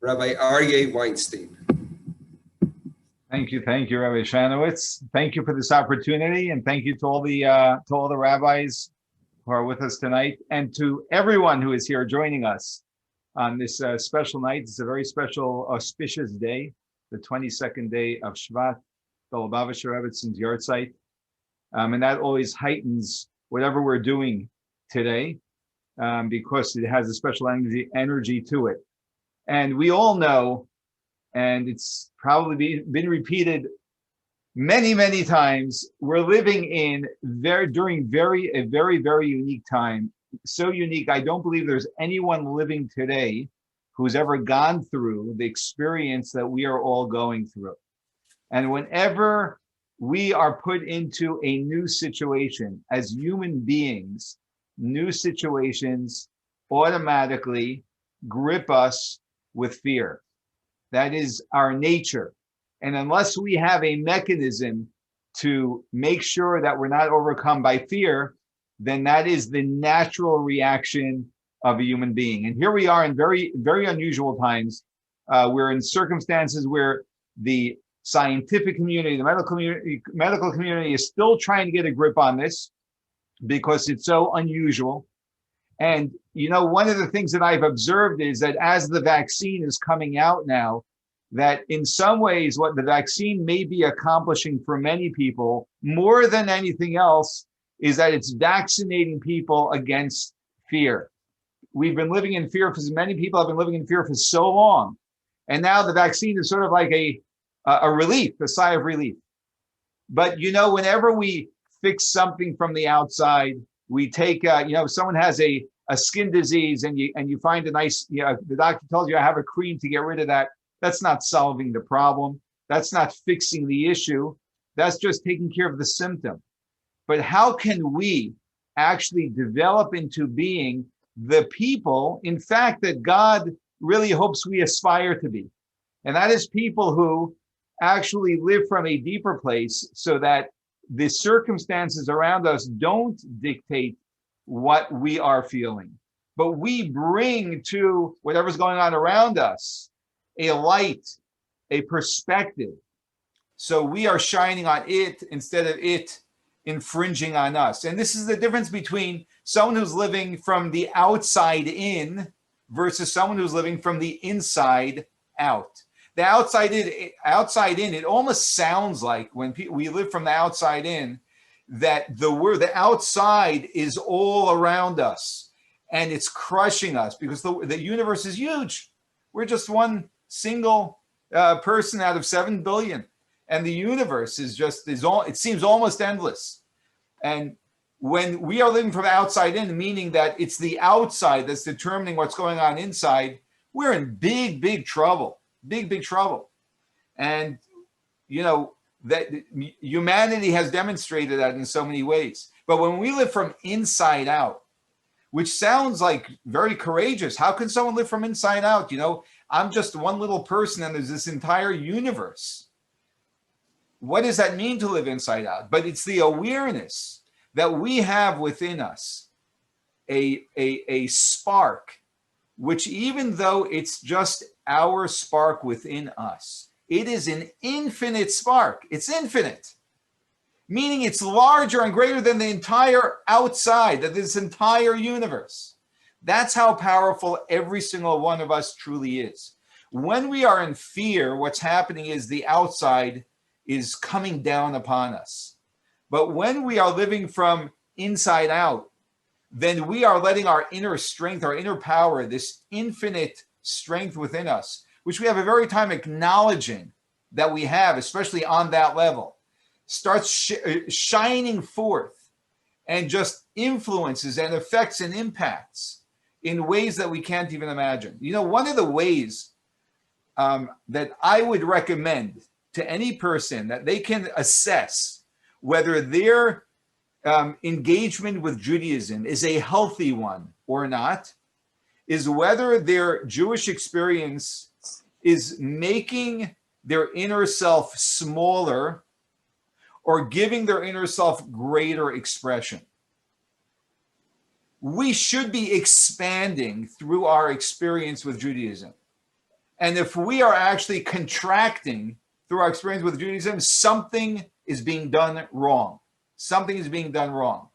Rabbi Aryeh Weinstein. Thank you, Rabbi Shanowitz. Thank you for this opportunity, and thank you to all the rabbis who are with us tonight, and to everyone who is here joining us on this special night. It's a very special, auspicious day, the 22nd day of Shvat, the Lubavitcher Rebbetzins Yahrzeit, and that always heightens whatever we're doing today, because it has a special energy to it. And we all know, and it's probably been repeated many, many times, we're living in a very, very unique time. So unique, I don't believe there's anyone living today who's ever gone through the experience that we are all going through. And whenever we are put into a new situation as human beings, new situations automatically grip us with fear. That is our nature. And unless we have a mechanism to make sure that we're not overcome by fear, then that is the natural reaction of a human being. And here we are in very, very unusual times. We're in circumstances where the scientific community, the medical community is still trying to get a grip on this because it's so unusual. And, you know, one of the things that I've observed is that as the vaccine is coming out now, that in some ways what the vaccine may be accomplishing for many people more than anything else is that it's vaccinating people against fear. We've been living in fear many people have been living in fear for so long. And now the vaccine is sort of like a relief, a sigh of relief. But, you know, whenever we fix something from the outside, we take, if someone has a skin disease and you find a nice, the doctor tells you I have a cream to get rid of that. That's not solving the problem. That's not fixing the issue. That's just taking care of the symptom. But how can we actually develop into being the people, in fact, that God really hopes we aspire to be? And that is people who actually live from a deeper place so that the circumstances around us don't dictate what we are feeling, but we bring to whatever's going on around us a light, a perspective. So we are shining on it instead of it infringing on us. And this is the difference between someone who's living from the outside in versus someone who's living from the inside out. The outside in, it almost sounds like when we live from the outside in, that the outside is all around us and it's crushing us because the universe is huge. We're just one single person out of 7 billion. And the universe it seems almost endless. And when we are living from the outside in, meaning that it's the outside that's determining what's going on inside, we're in big, big trouble. Big trouble. And, you know, that humanity has demonstrated that in so many ways. But when we live from inside out, which sounds like very courageous, how can someone live from inside out? You know, I'm just one little person and there's this entire universe. What does that mean to live inside out? But it's the awareness that we have within us, a spark, which even though it's just our spark within us, it is an infinite spark. It's infinite, meaning it's larger and greater than the entire outside, that this entire universe. That's how powerful every single one of us truly is. When we are in fear, what's happening is the outside is coming down upon us. But when we are living from inside out, then we are letting our inner strength, our inner power, this infinite strength within us, which we have a very time acknowledging that we have, especially on that level, starts shining forth and just influences and affects and impacts in ways that we can't even imagine. You know, one of the ways that I would recommend to any person that they can assess whether their engagement with Judaism is a healthy one or not is whether their Jewish experience is making their inner self smaller or giving their inner self greater expression. We should be expanding through our experience with Judaism. And if we are actually contracting through our experience with Judaism, something is being done wrong. Something is being done wrong.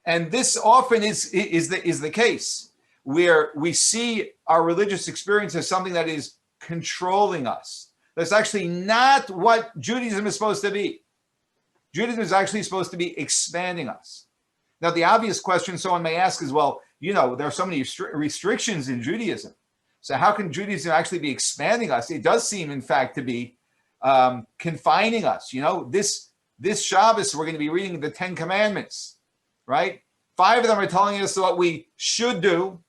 And this often is the case, where we see our religious experience as something that is controlling us. That's actually not what Judaism is supposed to be. Judaism is actually supposed to be expanding us. Now, the obvious question someone may ask is, well, there are so many restrictions in Judaism. So how can Judaism actually be expanding us? It does seem, in fact, to be confining us. This Shabbos, we're going to be reading the 10 Commandments, right? 5 of them are telling us what we should do.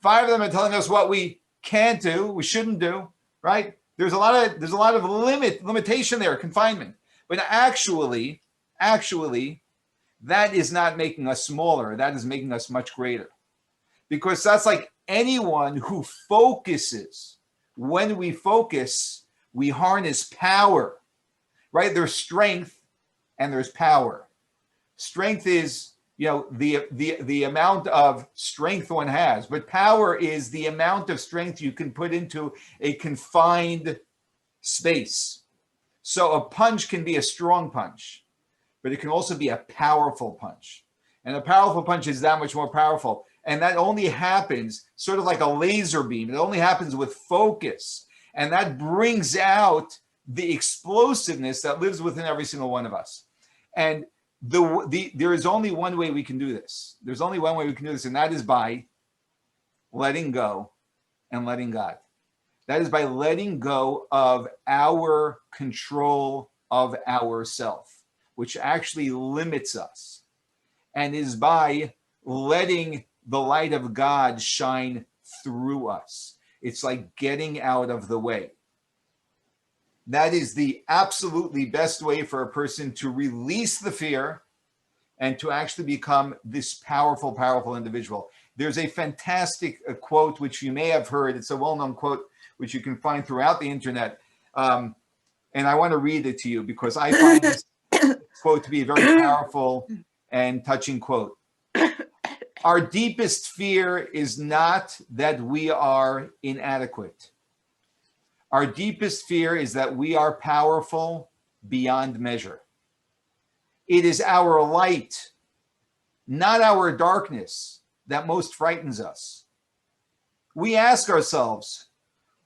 5 of them are telling us what we can't do, we shouldn't do, right? There's a lot of limitation there, confinement. But actually, that is not making us smaller. That is making us much greater. Because that's like anyone who focuses. When we focus, we harness power, right? There's strength and there's power. Strength is, the amount of strength one has, but power is the amount of strength you can put into a confined space. So a punch can be a strong punch, but it can also be a powerful punch. And a powerful punch is that much more powerful. And that only happens sort of like a laser beam. It only happens with focus. And that brings out the explosiveness that lives within every single one of us. And there is only one way we can do this. There's only one way we can do this, and that is by letting go and letting God. That is by letting go of our control of ourself, which actually limits us, and is by letting the light of God shine through us. It's like getting out of the way. That is the absolutely best way for a person to release the fear and to actually become this powerful, powerful individual. There's a fantastic quote, which you may have heard. It's a well-known quote, which you can find throughout the internet. And I want to read it to you because I find this quote to be a very powerful and touching quote. Our deepest fear is not that we are inadequate. Our deepest fear is that we are powerful beyond measure. It is our light, not our darkness, that most frightens us. We ask ourselves,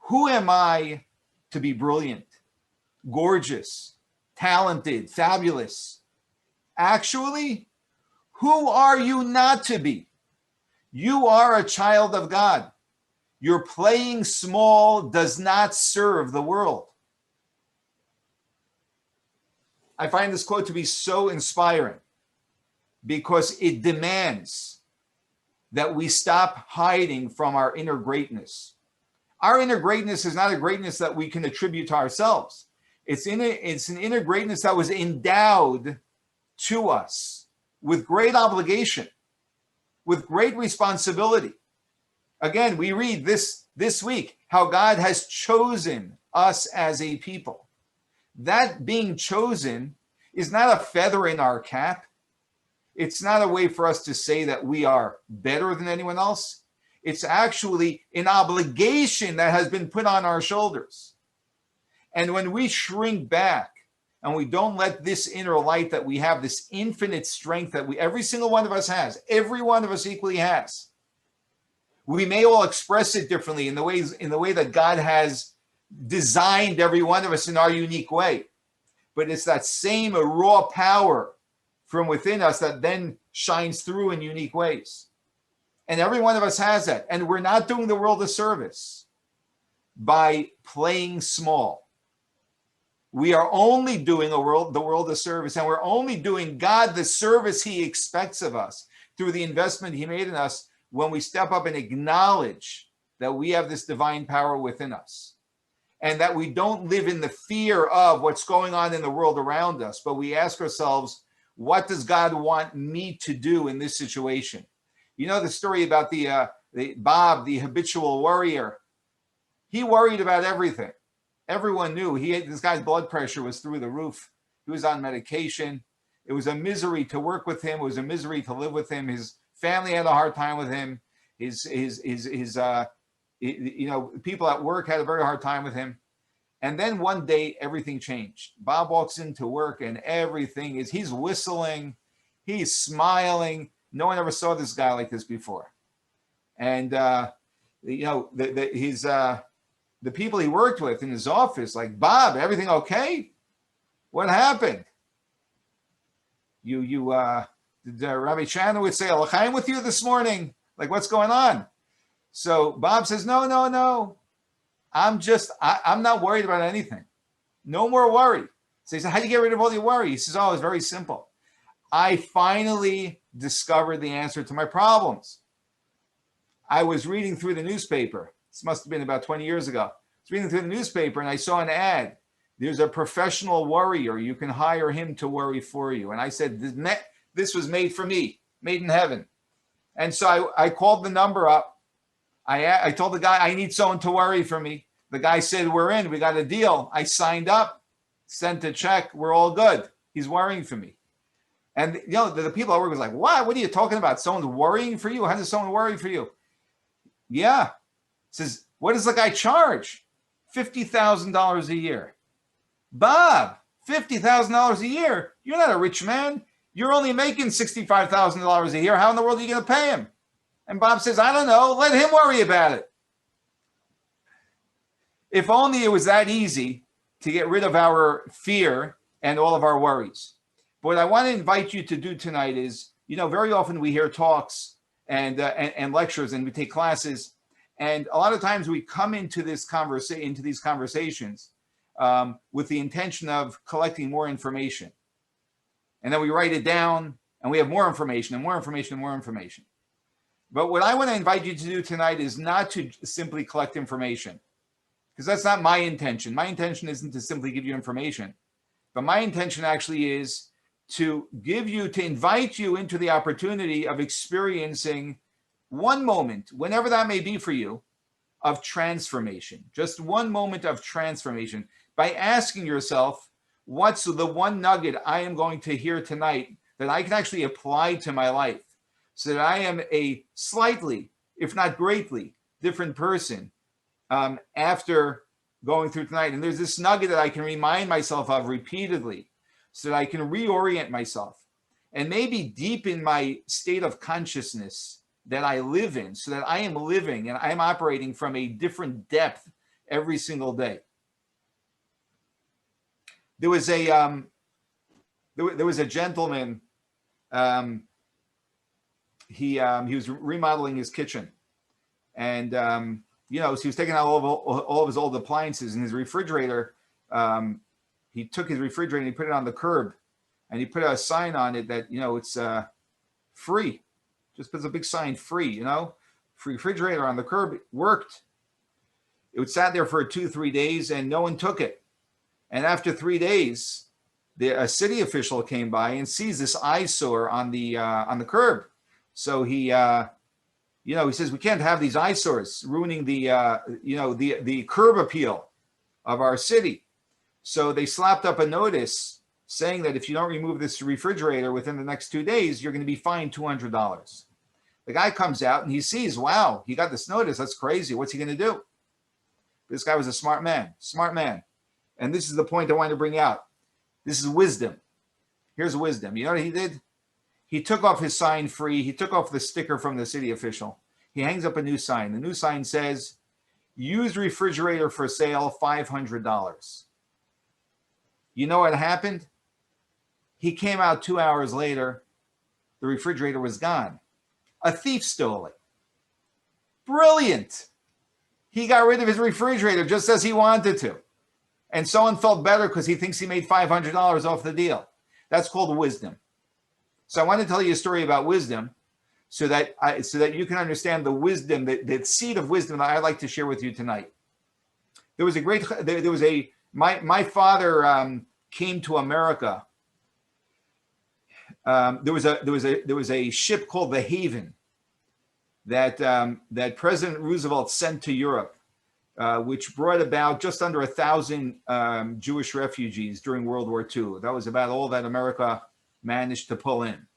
who am I to be brilliant, gorgeous, talented, fabulous? Actually, who are you not to be? You are a child of God. Your playing small does not serve the world. I find this quote to be so inspiring because it demands that we stop hiding from our inner greatness. Our inner greatness is not a greatness that we can attribute to ourselves. It's an inner greatness that was endowed to us with great obligation, with great responsibility. Again, we read this week how God has chosen us as a people. That being chosen is not a feather in our cap. It's not a way for us to say that we are better than anyone else. It's actually an obligation that has been put on our shoulders. And when we shrink back and we don't let this inner light that we have, this infinite strength that every single one of us has, every one of us equally has, we may all express it differently in the way that God has designed every one of us in our unique way. But it's that same raw power from within us that then shines through in unique ways. And every one of us has that. And we're not doing the world a service by playing small. We are only doing the world a service, and we're only doing God the service he expects of us through the investment he made in us when we step up and acknowledge that we have this divine power within us, and that we don't live in the fear of what's going on in the world around us, but we ask ourselves, what does God want me to do in this situation? You know the story about the Bob, the habitual worrier. He worried about everything. Everyone knew this guy's blood pressure was through the roof. He was on medication. It was a misery to work with him. It was a misery to live with him. His family had a hard time with him. His people at work had a very hard time with him. And then one day, everything changed. Bob walks into work and he's whistling, he's smiling. No one ever saw this guy like this before. And, the people he worked with in his office, like, Bob, everything okay? What happened? Did Rabbi Chanowitz say a l'chaim with you this morning? Like, what's going on? So Bob says, no. I'm not worried about anything. No more worry. So he said, how do you get rid of all your worry? He says, it's very simple. I finally discovered the answer to my problems. I was reading through the newspaper. This must have been about 20 years ago. I was reading through the newspaper and I saw an ad. There's a professional worrier. You can hire him to worry for you. And I said, this was made for me, made in heaven. And so I called the number up. I told the guy, I need someone to worry for me. The guy said, we're in, we got a deal. I signed up, sent a check. We're all good. He's worrying for me. And the people at work was like, what are you talking about? Someone's worrying for you? How does someone worry for you? Yeah. Says, what does the guy charge? $50,000 a year. Bob, $50,000 a year? You're not a rich man. You're only making $65,000 a year. How in the world are you going to pay him? And Bob says, I don't know. Let him worry about it. If only it was that easy to get rid of our fear and all of our worries. But what I want to invite you to do tonight is, very often we hear talks and lectures and we take classes. And a lot of times we come into these conversations with the intention of collecting more information. And then we write it down and we have more information and more information and more information. But what I want to invite you to do tonight is not to simply collect information, because that's not my intention. My intention isn't to simply give you information, but my intention actually is to invite you into the opportunity of experiencing one moment, whenever that may be for you, of transformation. Just one moment of transformation by asking yourself, what's the one nugget I am going to hear tonight that I can actually apply to my life so that I am a slightly, if not greatly, different person after going through tonight. And there's this nugget that I can remind myself of repeatedly so that I can reorient myself and maybe deepen my state of consciousness that I live in, so that I am living and I'm operating from a different depth every single day. There was a gentleman. He was remodeling his kitchen, and so he was taking out all of his old appliances, and his refrigerator. He took his refrigerator and he put it on the curb, and he put a sign on it that it's free. Just puts a big sign, free. Free refrigerator on the curb. It worked. It sat there for 2-3 days, and no one took it. And after 3 days, a city official came by and sees this eyesore on the curb. So he says, we can't have these eyesores ruining the curb appeal of our city. So they slapped up a notice saying that if you don't remove this refrigerator within the next 2 days, you're going to be fined $200. The guy comes out and he sees, wow, he got this notice. That's crazy. What's he going to do? This guy was a smart man. And this is the point I want to bring out. This is wisdom. Here's wisdom. You know what he did? He took off his sign free. He took off the sticker from the city official. He hangs up a new sign. The new sign says, used refrigerator for sale, $500. You know what happened? He came out 2 hours later. The refrigerator was gone. A thief stole it. Brilliant. He got rid of his refrigerator just as he wanted to. And someone felt better because he thinks he made $500 off the deal. That's called wisdom. So I want to tell you a story about wisdom so that you can understand the wisdom, the seed of wisdom that I'd like to share with you tonight. My father came to America. There was a ship called the Haven that President Roosevelt sent to Europe, which brought about just under 1,000 Jewish refugees during World War II. That was about all that America managed to pull in.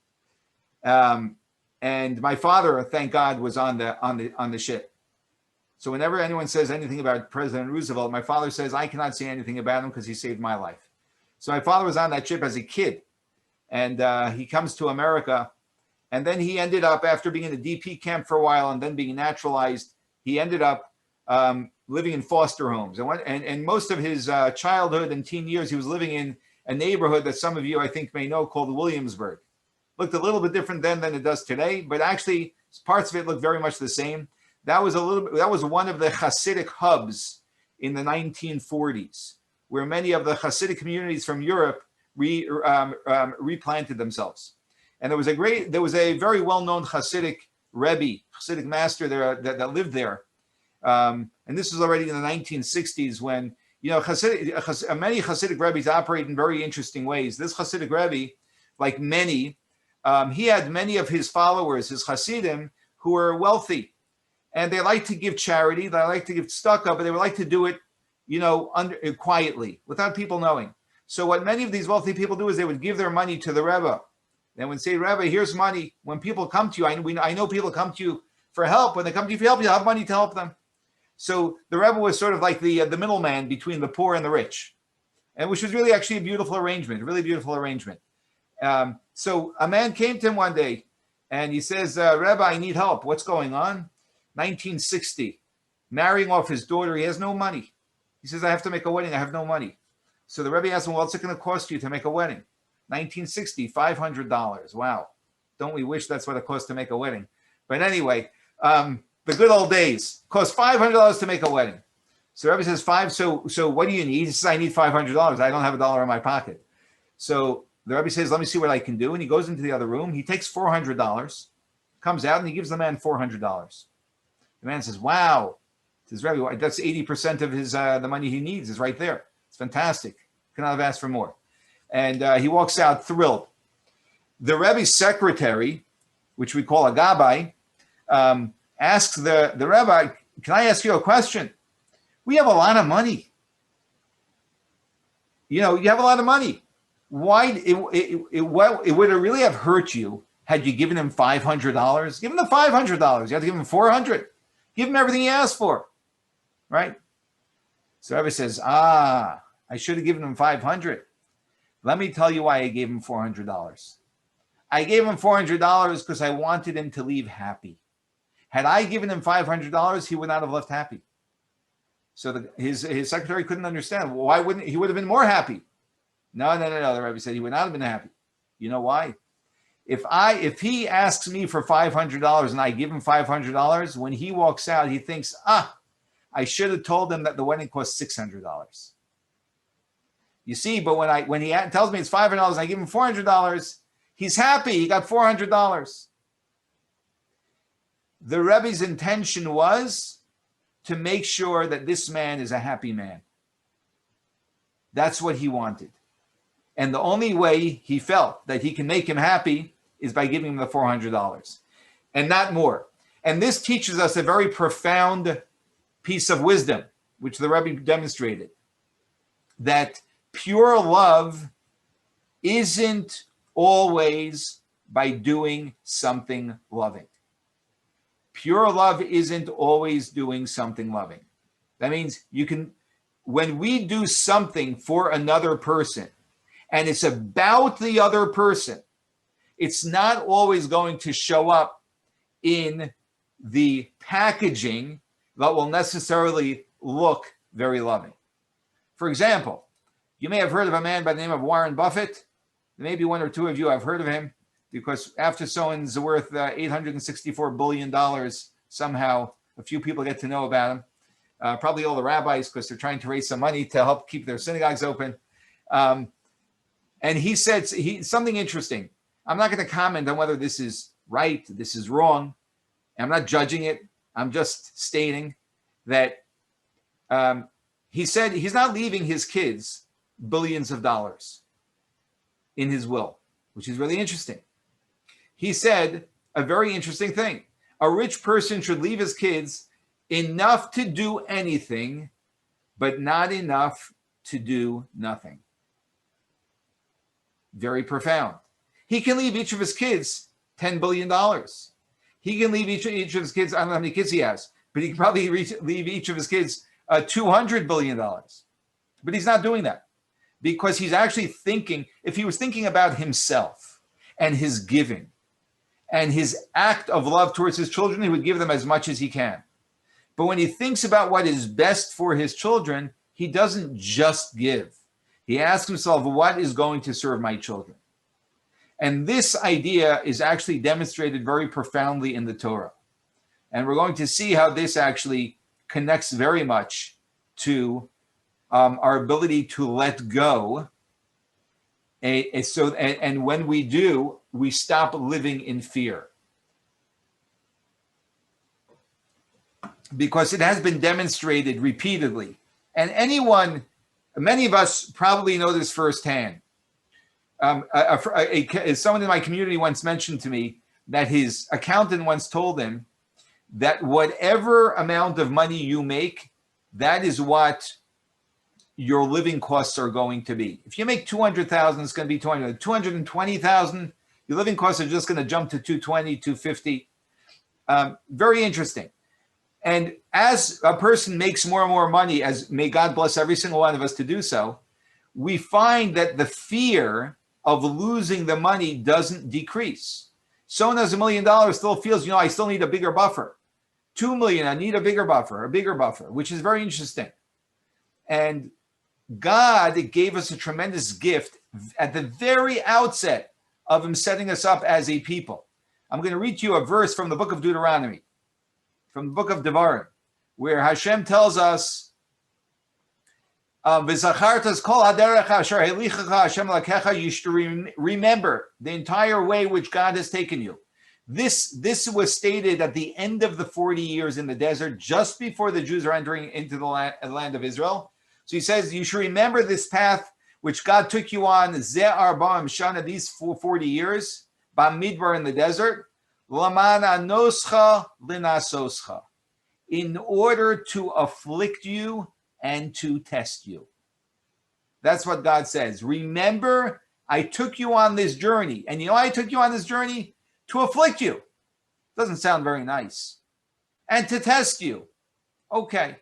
And my father, thank God, was on the ship. So whenever anyone says anything about President Roosevelt, my father says, I cannot say anything about him because he saved my life. So my father was on that ship as a kid, and he comes to America, and then he ended up, after being in the DP camp for a while and then being naturalized, he ended up living in foster homes. And most of his childhood and teen years, he was living in a neighborhood that some of you, I think, may know, called Williamsburg. Looked a little bit different then than it does today, but actually parts of it look very much the same. That was one of the Hasidic hubs in the 1940s, where many of the Hasidic communities from Europe replanted themselves. And there was a very well-known Hasidic Rebbe, Hasidic master there that lived there. And this was already in the 1960s when, many Hasidic Rebbes operate in very interesting ways. This Hasidic Rebbe, like many, he had many of his followers, his Hasidim, who were wealthy. And they like to give charity, they like to give tzedakah, but they would like to do it, quietly, without people knowing. So what many of these wealthy people do is they would give their money to the Rebbe. They would say, Rebbe, here's money. When people come to you, I know people come to you for help. When they come to you for help, you'll have money to help them. So the Rebbe was sort of like the middleman between the poor and the rich, and which was really actually a beautiful arrangement, really beautiful arrangement. So a man came to him one day, and he says, Rebbe, I need help. What's going on? 1960, marrying off his daughter. He has no money. He says, I have to make a wedding. I have no money. So the Rebbe asked him, well, what's it going to cost you to make a wedding? 1960, $500. Wow. Don't we wish that's what it costs to make a wedding? But anyway, the good old days cost $500 to make a wedding. So the Rebbe says, so what do you need? He says, I need $500. I don't have $1 in my pocket. So the Rebbe says, let me see what I can do. And he goes into the other room. He takes $400, comes out, and he gives the man $400. The man says, wow. Says, Rebbe, that's 80% of his the money he needs is right there. It's fantastic. Cannot have asked for more. And he walks out thrilled. The Rebbe's secretary, which we call a gabbai, asks the Rebbe, can I ask you a question? We have a lot of money. You have a lot of money. Why it would really have hurt you had you given him $500? Give him the $500. You have to give him $400. Give him everything he asked for, right? So Rebbe says, I should have given him $500. Let me tell you why I gave him $400. I gave him $400 because I wanted him to leave happy. Had I given him $500, he would not have left happy. So his secretary couldn't understand. Well, why wouldn't he? Would have been more happy. No. The Rebbe said he would not have been happy. You know why? If he asks me for $500 and I give him $500, when he walks out, he thinks, I should have told him that the wedding cost $600. You see, but when he tells me it's $500 and I give him $400, he's happy. He got $400. The Rebbe's intention was to make sure that this man is a happy man. That's what he wanted. And the only way he felt that he can make him happy is by giving him the $400 and not more. And this teaches us a very profound piece of wisdom, which the Rebbe demonstrated, that pure love isn't always by doing something loving. Pure love isn't always doing something loving. That means when we do something for another person and it's about the other person, it's not always going to show up in the packaging that will necessarily look very loving. For example, you may have heard of a man by the name of Warren Buffett. Maybe one or two of you have heard of him, because after someone's worth $864 billion, somehow a few people get to know about him. Probably all the rabbis, because they're trying to raise some money to help keep their synagogues open. And he said something interesting. I'm not going to comment on whether this is right, this is wrong. I'm not judging it. I'm just stating that he said he's not leaving his kids billions of dollars in his will, which is really interesting. He said a very interesting thing. A rich person should leave his kids enough to do anything, but not enough to do nothing. Very profound. He can leave each of his kids $10 billion. He can leave each of his kids, I don't know how many kids he has, but he could probably leave each of his kids $200 billion. But he's not doing that because he's actually thinking, if he was thinking about himself and his giving and his act of love towards his children, he would give them as much as he can. But when he thinks about what is best for his children, he doesn't just give. He asks himself, what is going to serve my children? And this idea is actually demonstrated very profoundly in the Torah. And we're going to see how this actually connects very much to our ability to let go. And when we do, we stop living in fear. Because it has been demonstrated repeatedly. And many of us probably know this firsthand. Someone in my community once mentioned to me that his accountant once told him that whatever amount of money you make, that is what your living costs are going to be. If you make 200,000, it's going to be 220,000, your living costs are just going to jump to 220, 250. Very interesting. And as a person makes more and more money, as may God bless every single one of us to do so, we find that the fear of losing the money doesn't decrease. Someone has $1 million still feels, I still need a bigger buffer. 2 million, I need a bigger buffer, which is very interesting. And God gave us a tremendous gift at the very outset of him setting us up as a people. I'm going to read to you a verse from the book of Deuteronomy, from the book of Devarim, where Hashem tells us, you should remember the entire way which God has taken you. This was stated at the end of the 40 years in the desert, just before the Jews are entering into the land of Israel. So he says, you should remember this path which God took you on, these 40 years, Bamidbar in the desert, in order to afflict you and to test you. That's what God says. Remember, I took you on this journey. And I took you on this journey to afflict you. Doesn't sound very nice. And to test you. Okay.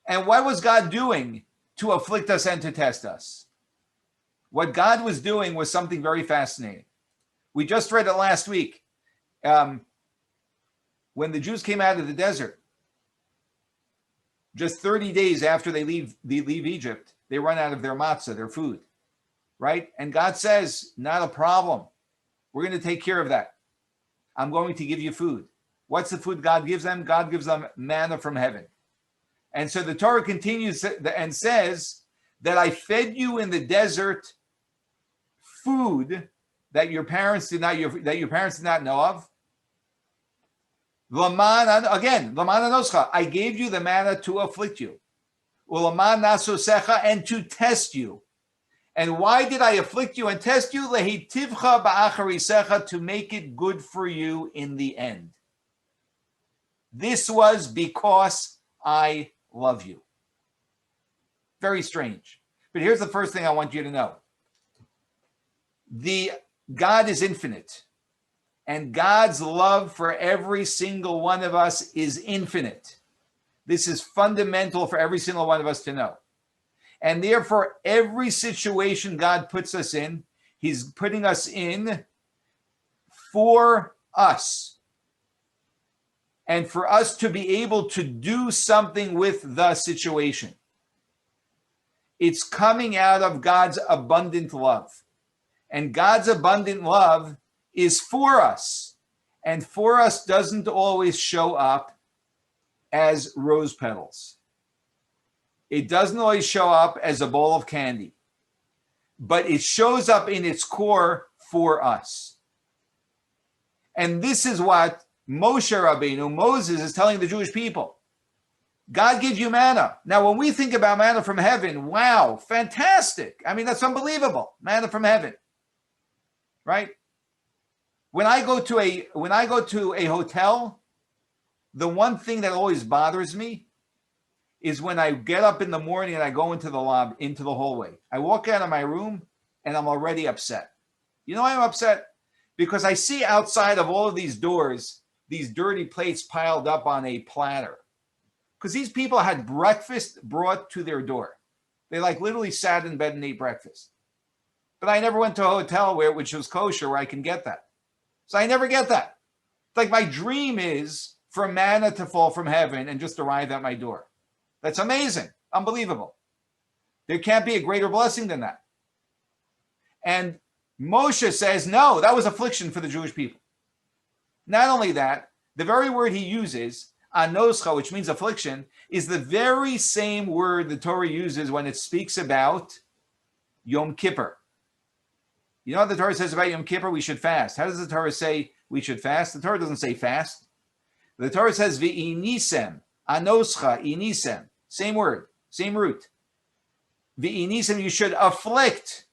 And what was God doing to afflict us and to test us? What God was doing was something very fascinating. We just read it last week. When the Jews came out of the desert, just 30 days after they leave Egypt, they run out of their matzah, their food, right? And God says, not a problem. We're going to take care of that. I'm going to give you food. What's the food God gives them? God gives them manna from heaven. And so the Torah continues and says that I fed you in the desert food that your parents did not know of. I gave you the manna to afflict you. And to test you. And why did I afflict you and test you? To make it good for you in the end. This was because I love you. Very strange. But here's the first thing I want you to know. God is infinite. And God's love for every single one of us is infinite. This is fundamental for every single one of us to know. And therefore, every situation God puts us in, he's putting us in for us. And for us to be able to do something with the situation. It's coming out of God's abundant love. And God's abundant love is for us. And for us doesn't always show up as rose petals. It doesn't always show up as a bowl of candy. But it shows up in its core for us. And this is what Moshe Rabbeinu, Moses, is telling the Jewish people. God gives you manna. Now, when we think about manna from heaven, wow, fantastic. I mean, that's unbelievable. Manna from heaven. Right? When I go to a hotel, the one thing that always bothers me is when I get up in the morning and I go into the hallway. I walk out of my room and I'm already upset. You know why I'm upset? Because I see outside of all of these doors these dirty plates piled up on a platter. Because these people had breakfast brought to their door. They like literally sat in bed and ate breakfast. But I never went to a hotel which was kosher where I can get that. So I never get that. It's like my dream is for manna to fall from heaven and just arrive at my door. That's amazing. Unbelievable. There can't be a greater blessing than that. And Moshe says, no, that was affliction for the Jewish people. Not only that, the very word he uses, anoscha, which means affliction, is the very same word the Torah uses when it speaks about Yom Kippur. You know what the Torah says about Yom Kippur? We should fast. How does the Torah say we should fast? The Torah doesn't say fast. The Torah says v'inisem, anoscha, inisem. Same word, same root. V'inisem, you should afflict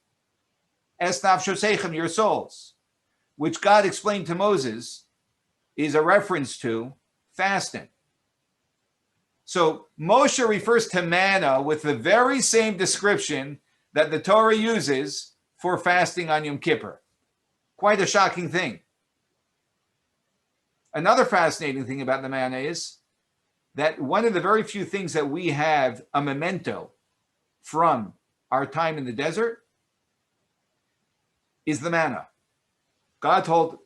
es nafshoseichem, your souls, which God explained to Moses is a reference to fasting. So Moshe refers to manna with the very same description that the Torah uses for fasting on Yom Kippur. Quite a shocking thing. Another fascinating thing about the manna is that one of the very few things that we have a memento from our time in the desert is the manna. God told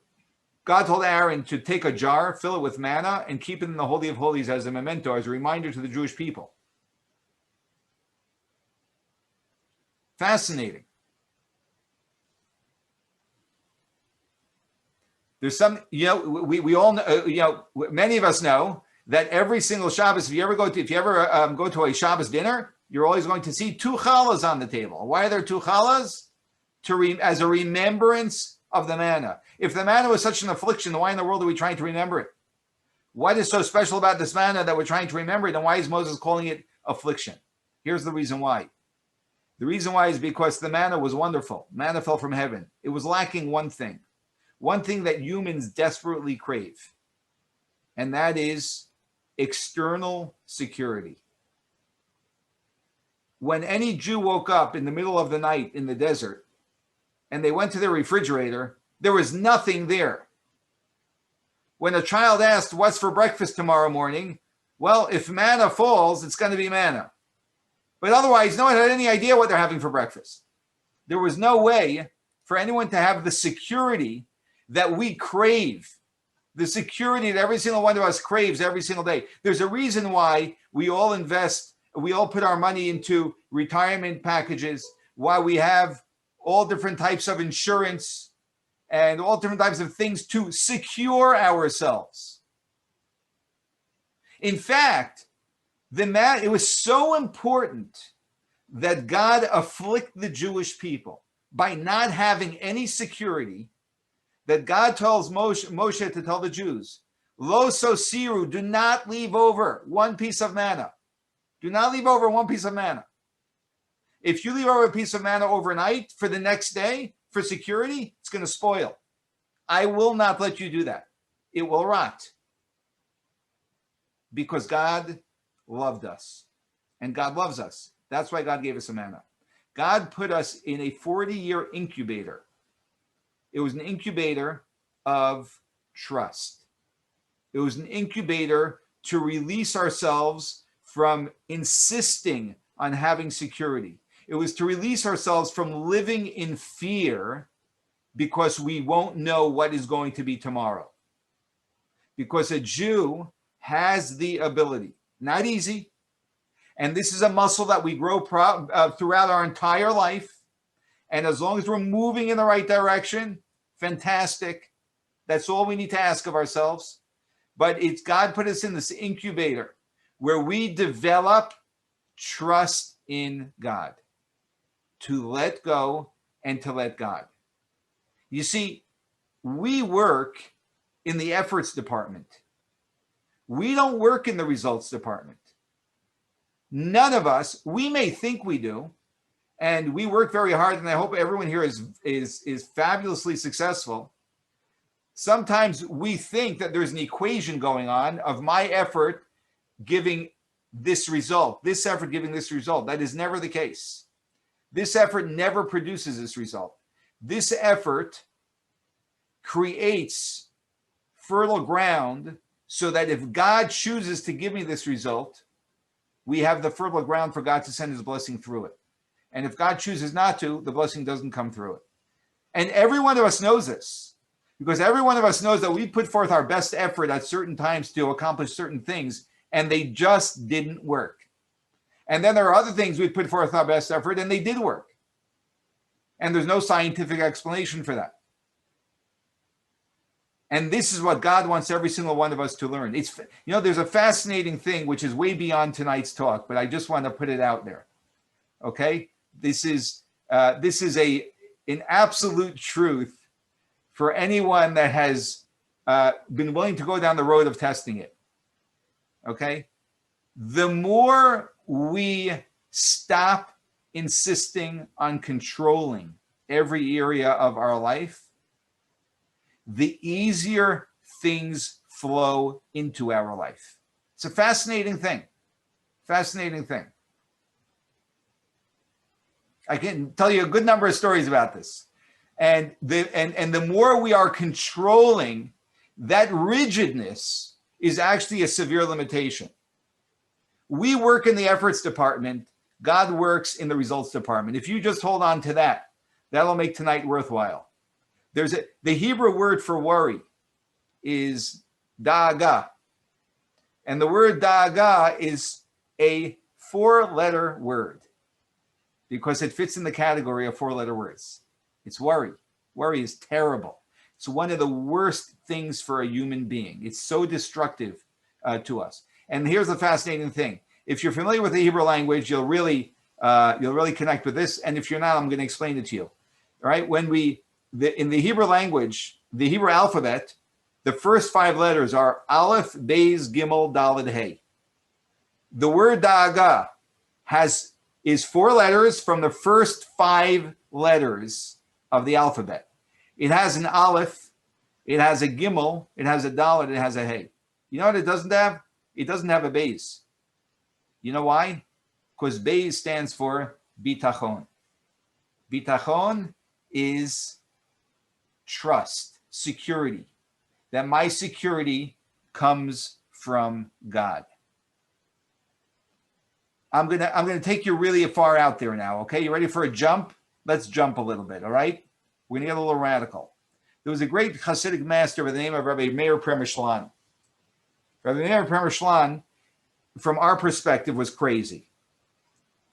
Aaron to take a jar, fill it with manna, and keep it in the Holy of Holies as a memento, as a reminder to the Jewish people. Fascinating. There's some, we all know, many of us know that every single Shabbos, if you ever go to a Shabbos dinner, you're always going to see 2 challahs on the table. Why are there 2 challahs? As a remembrance of the manna. If the manna was such an affliction, why in the world are we trying to remember it? What is so special about this manna that we're trying to remember it? And why is Moses calling it affliction? Here's the reason why. The reason why is because the manna was wonderful. Manna fell from heaven. It was lacking one thing that humans desperately crave, and that is external security. When any Jew woke up in the middle of the night in the desert and they went to their refrigerator, there was nothing there. When a child asked, what's for breakfast tomorrow morning? Well, if manna falls, it's going to be manna. But otherwise, no one had any idea what they're having for breakfast. There was no way for anyone to have the security that we crave, the security that every single one of us craves every single day. There's a reason why we all invest, we all put our money into retirement packages, why we have all different types of insurance and all different types of things to secure ourselves. In fact, it was so important that God afflict the Jewish people by not having any security that God tells Moshe to tell the Jews, Lo sosiru, do not leave over one piece of manna. Do not leave over one piece of manna. If you leave over a piece of manna overnight for the next day, for security, it's going to spoil. I will not let you do that. It will rot. Because God loved us. And God loves us. That's why God gave us a manna. God put us in a 40-year incubator. It was an incubator of trust. It was an incubator to release ourselves from insisting on having security. It was to release ourselves from living in fear because we won't know what is going to be tomorrow. Because a Jew has the ability, not easy, and this is a muscle that we grow throughout our entire life. And as long as we're moving in the right direction, fantastic. That's all we need to ask of ourselves. But it's God put us in this incubator where we develop trust in God, to let go and to let God. You see, we work in the efforts department. We don't work in the results department. None of us, we may think we do, and we work very hard, and I hope everyone here is fabulously successful. Sometimes we think that there's an equation going on of my effort giving this result, this effort giving this result. That is never the case. This effort never produces this result. This effort creates fertile ground so that if God chooses to give me this result, we have the fertile ground for God to send his blessing through it. And if God chooses not to, the blessing doesn't come through it. And every one of us knows this, because every one of us knows that we put forth our best effort at certain times to accomplish certain things, and they just didn't work. And then there are other things we put forth our best effort, and they did work. And there's no scientific explanation for that. And this is what God wants every single one of us to learn. It's, there's a fascinating thing which is way beyond tonight's talk, but I just want to put it out there. Okay, this is an absolute truth for anyone that has been willing to go down the road of testing it. Okay, the more we stop insisting on controlling every area of our life, the easier things flow into our life. It's a fascinating thing. Fascinating thing. I can tell you a good number of stories about this. And the more we are controlling, that rigidness is actually a severe limitation. We work in the efforts department. God works in the results department. If you just hold on to that, that'll make tonight worthwhile. The Hebrew word for worry is da'aga. And the word da'aga is a 4-letter word because it fits in the category of 4-letter words. It's worry. Worry is terrible. It's one of the worst things for a human being. It's so destructive to us. And here's the fascinating thing. If you're familiar with the Hebrew language, you'll really connect with this. And if you're not, I'm going to explain it to you. All right? In the Hebrew language, the Hebrew alphabet, the first 5 letters are Aleph, Beis, Gimel, Daled, Hey. The word da'aga is 4 letters from the first 5 letters of the alphabet. It has an Aleph, it has a Gimel, it has a Daled, it has a Hey. You know what it doesn't have? It doesn't have a Beis. You know why? Because Beis stands for bitachon. Bitachon is trust, security, that my security comes from God. I'm gonna take you really far out there now, okay? You ready for a jump? Let's jump a little bit, all right? We're gonna get a little radical. There was a great Hasidic master by the name of Rabbi Meir Premishlan. Rabbi Meir Premishlan, from our perspective, was crazy.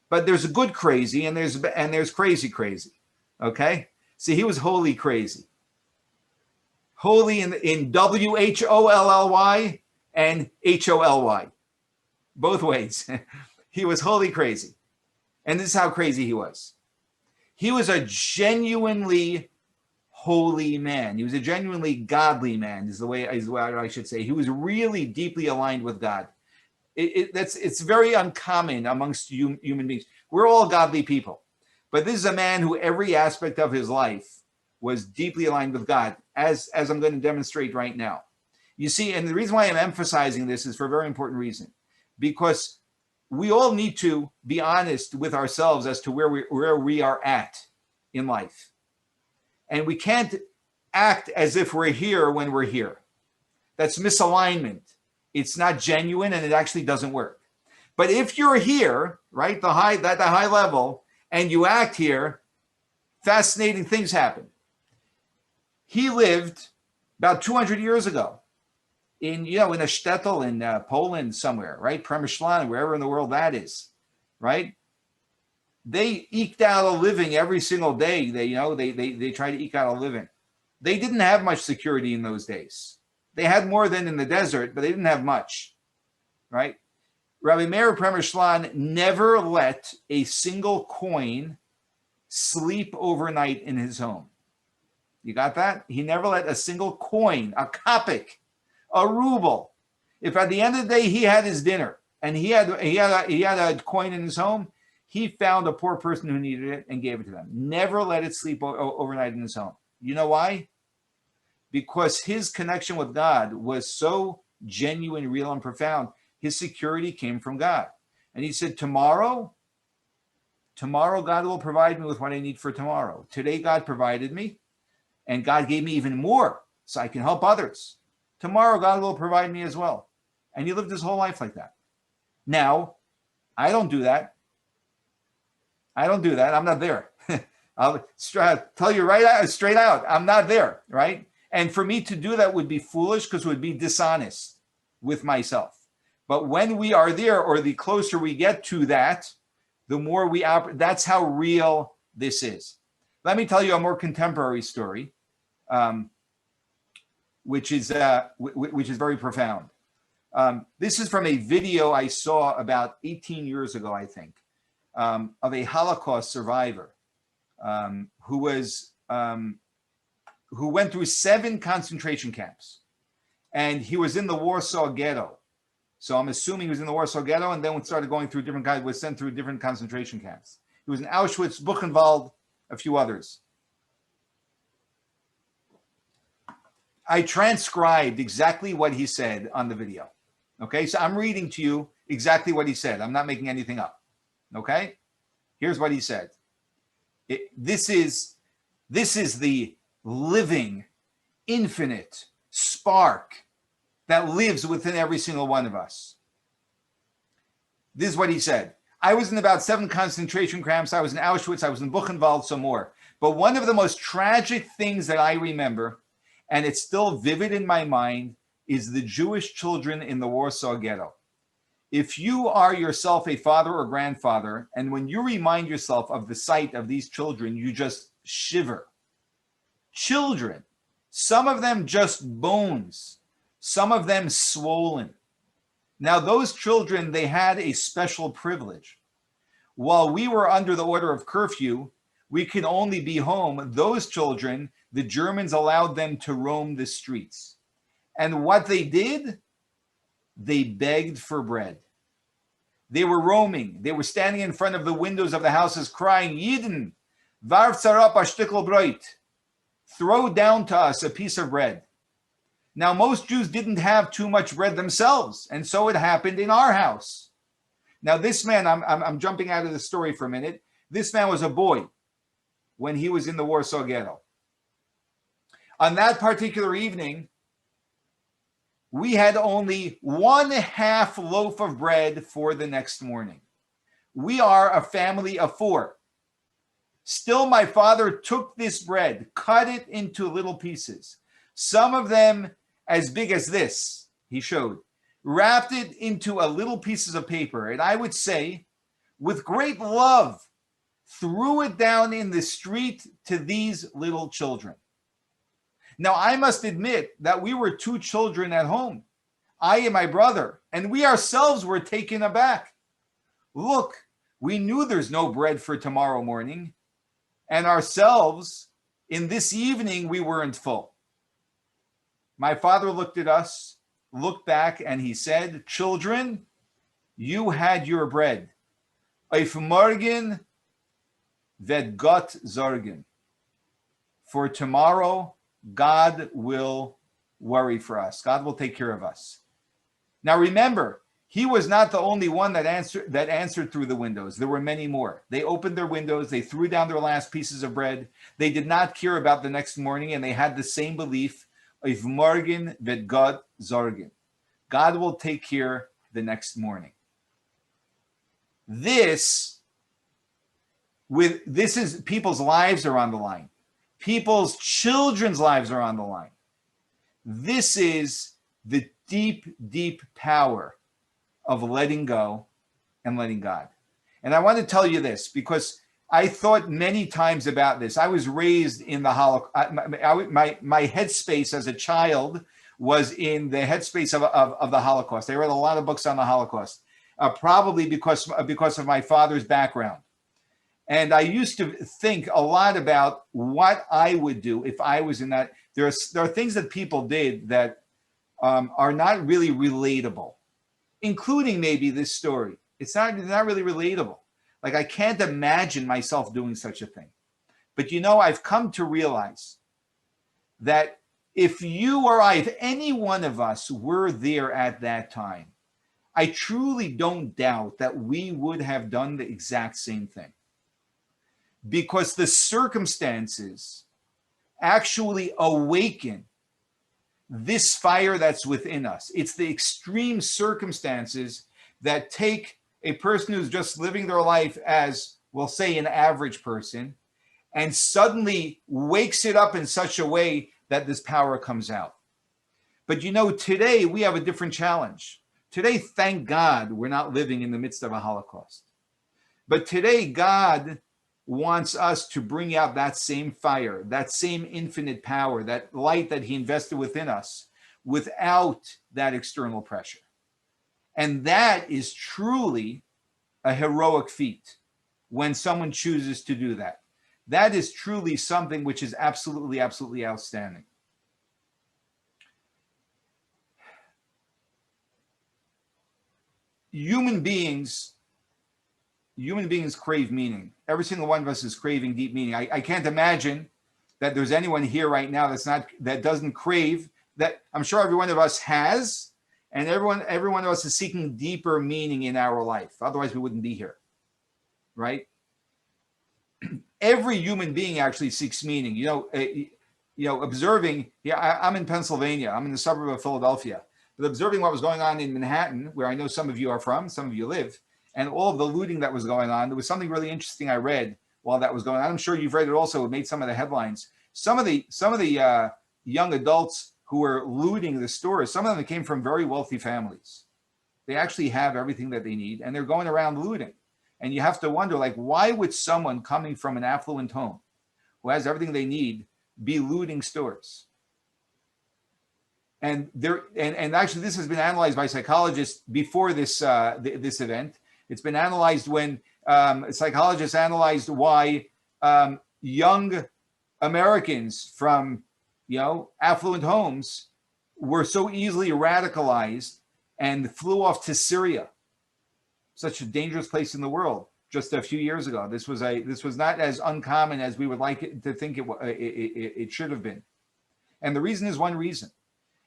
But there's a good crazy and there's crazy, okay? See, he was holy crazy. Holy in W-H-O-L-L-Y and H-O-L-Y. Both ways. He was holy crazy. And this is how crazy he was. He was a genuinely holy man. He was a genuinely godly man, is the way I should say. He was really deeply aligned with God. It's very uncommon amongst human beings. We're all godly people. But this is a man who every aspect of his life was deeply aligned with God, as I'm going to demonstrate right now. You see, and the reason why I'm emphasizing this is for a very important reason, because we all need to be honest with ourselves as to where we are at in life. And we can't act as if we're here when we're here. That's misalignment. It's not genuine and it actually doesn't work. But if you're here, right, at the high level, and you act here, fascinating things happen. He lived about 200 years ago in a shtetl in Poland somewhere, right? Premishlan, wherever in the world that is, right? They eked out a living every single day. They try to eke out a living. They didn't have much security in those days. They had more than in the desert, but they didn't have much, right? Rabbi Meir Premishlan never let a single coin sleep overnight in his home. You got that? He never let a single coin, a kopek, a ruble. If at the end of the day he had his dinner and he had a coin in his home, he found a poor person who needed it and gave it to them. Never let it sleep overnight in his home. You know why? Because his connection with God was so genuine, real, and profound. His security came from God. And he said, tomorrow God will provide me with what I need for tomorrow. Today God provided me, and God gave me even more so I can help others. tomorrow God will provide me as well. And he lived his whole life like that. Now, I don't do that. I'm not there. I'll tell you straight out, I'm not there, right? And for me to do that would be foolish because it would be dishonest with myself. But when we are there, or the closer we get to that, the more we operate. That's how real this is. Let me tell you a more contemporary story, which is very profound. This is from a video I saw about 18 years ago, I think, of a Holocaust survivor who went through 7 concentration camps, and he was in the Warsaw Ghetto. So I'm assuming he was in the Warsaw Ghetto, and then started going through was sent through different concentration camps. He was in Auschwitz, Buchenwald, a few others. I transcribed exactly what he said on the video. Okay, so I'm reading to you exactly what he said. I'm not making anything up. Okay, here's what he said. This is the living, infinite spark that lives within every single one of us. This is what he said. I was in about 7 concentration camps. I was in Auschwitz. I was in Buchenwald, some more. But one of the most tragic things that I remember, and it's still vivid in my mind, is the Jewish children in the Warsaw Ghetto. If you are yourself a father or grandfather, and when you remind yourself of the sight of these children, you just shiver. Children, some of them just bones, some of them swollen. Now, those children, they had a special privilege. While we were under the order of curfew, we could only be home. Those children, the Germans allowed them to roam the streets. And what they did, they begged for bread. They were roaming. They were standing in front of the windows of the houses crying, Yidden, warf zarap a shtickl brot. Throw down to us a piece of bread. Now, most Jews didn't have too much bread themselves, and so it happened in our house. Now, this man, I'm jumping out of the story for a minute. This man was a boy when he was in the Warsaw Ghetto. On that particular evening, we had only 1/2 loaf of bread for the next morning. We are a family of 4. Still, my father took this bread, cut it into little pieces, some of them as big as this, he showed, wrapped it into a little pieces of paper, and I would say, with great love, threw it down in the street to these little children. Now, I must admit that we were 2 children at home, I and my brother, and we ourselves were taken aback. Look, we knew there's no bread for tomorrow morning, and ourselves, in this evening, we weren't full. My father looked at us, looked back, and he said, children, you had your bread. Auf morgen wird Gott sorgen. For tomorrow, God will worry for us. God will take care of us. Now remember, he was not the only one that answered through the windows. There were many more. They opened their windows. They threw down their last pieces of bread. They did not care about the next morning, and they had the same belief. Auf morgen wird Gott sorgen. God will take care the next morning. This is people's lives are on the line. People's children's lives are on the line. This is the deep, deep power of letting go and letting God. And I want to tell you this because I thought many times about this. I was raised in the Holocaust. My headspace as a child was in the headspace of the Holocaust. I read a lot of books on the Holocaust, probably because of my father's background. And I used to think a lot about what I would do if I was in that. There are things that people did that are not really relatable, including maybe this story. It's not really relatable. Like, I can't imagine myself doing such a thing. But I've come to realize that if you or I, if any one of us were there at that time, I truly don't doubt that we would have done the exact same thing. Because the circumstances actually awaken this fire that's within us. It's the extreme circumstances that take a person who's just living their life as, we'll say, an average person, and suddenly wakes it up in such a way that this power comes out. But today we have a different challenge. Today, thank God, we're not living in the midst of a Holocaust. But today, God wants us to bring out that same fire, that same infinite power, that light that he invested within us without that external pressure. And that is truly a heroic feat when someone chooses to do that. That is truly something which is absolutely, absolutely outstanding. Human beings crave meaning. Every single one of us is craving deep meaning. I can't imagine that there's anyone here right now that doesn't crave that. I'm sure every one of us has, and every one of us is seeking deeper meaning in our life. Otherwise, we wouldn't be here, right? Every human being actually seeks meaning. Observing. Yeah, I'm in Pennsylvania. I'm in the suburb of Philadelphia. But observing what was going on in Manhattan, where I know some of you are from, some of you live, and all of the looting that was going on, there was something really interesting I read while that was going on. I'm sure you've read it also. It made some of the headlines. Some of the young adults who were looting the stores, some of them came from very wealthy families. They actually have everything that they need, and they're going around looting. And you have to wonder, why would someone coming from an affluent home who has everything they need be looting stores? And actually, this has been analyzed by psychologists before this event. It's been analyzed when psychologists analyzed why young Americans from affluent homes were so easily radicalized and flew off to Syria, such a dangerous place in the world, just a few years ago. This was not as uncommon as we would like it to think it should have been. And the reason is one reason.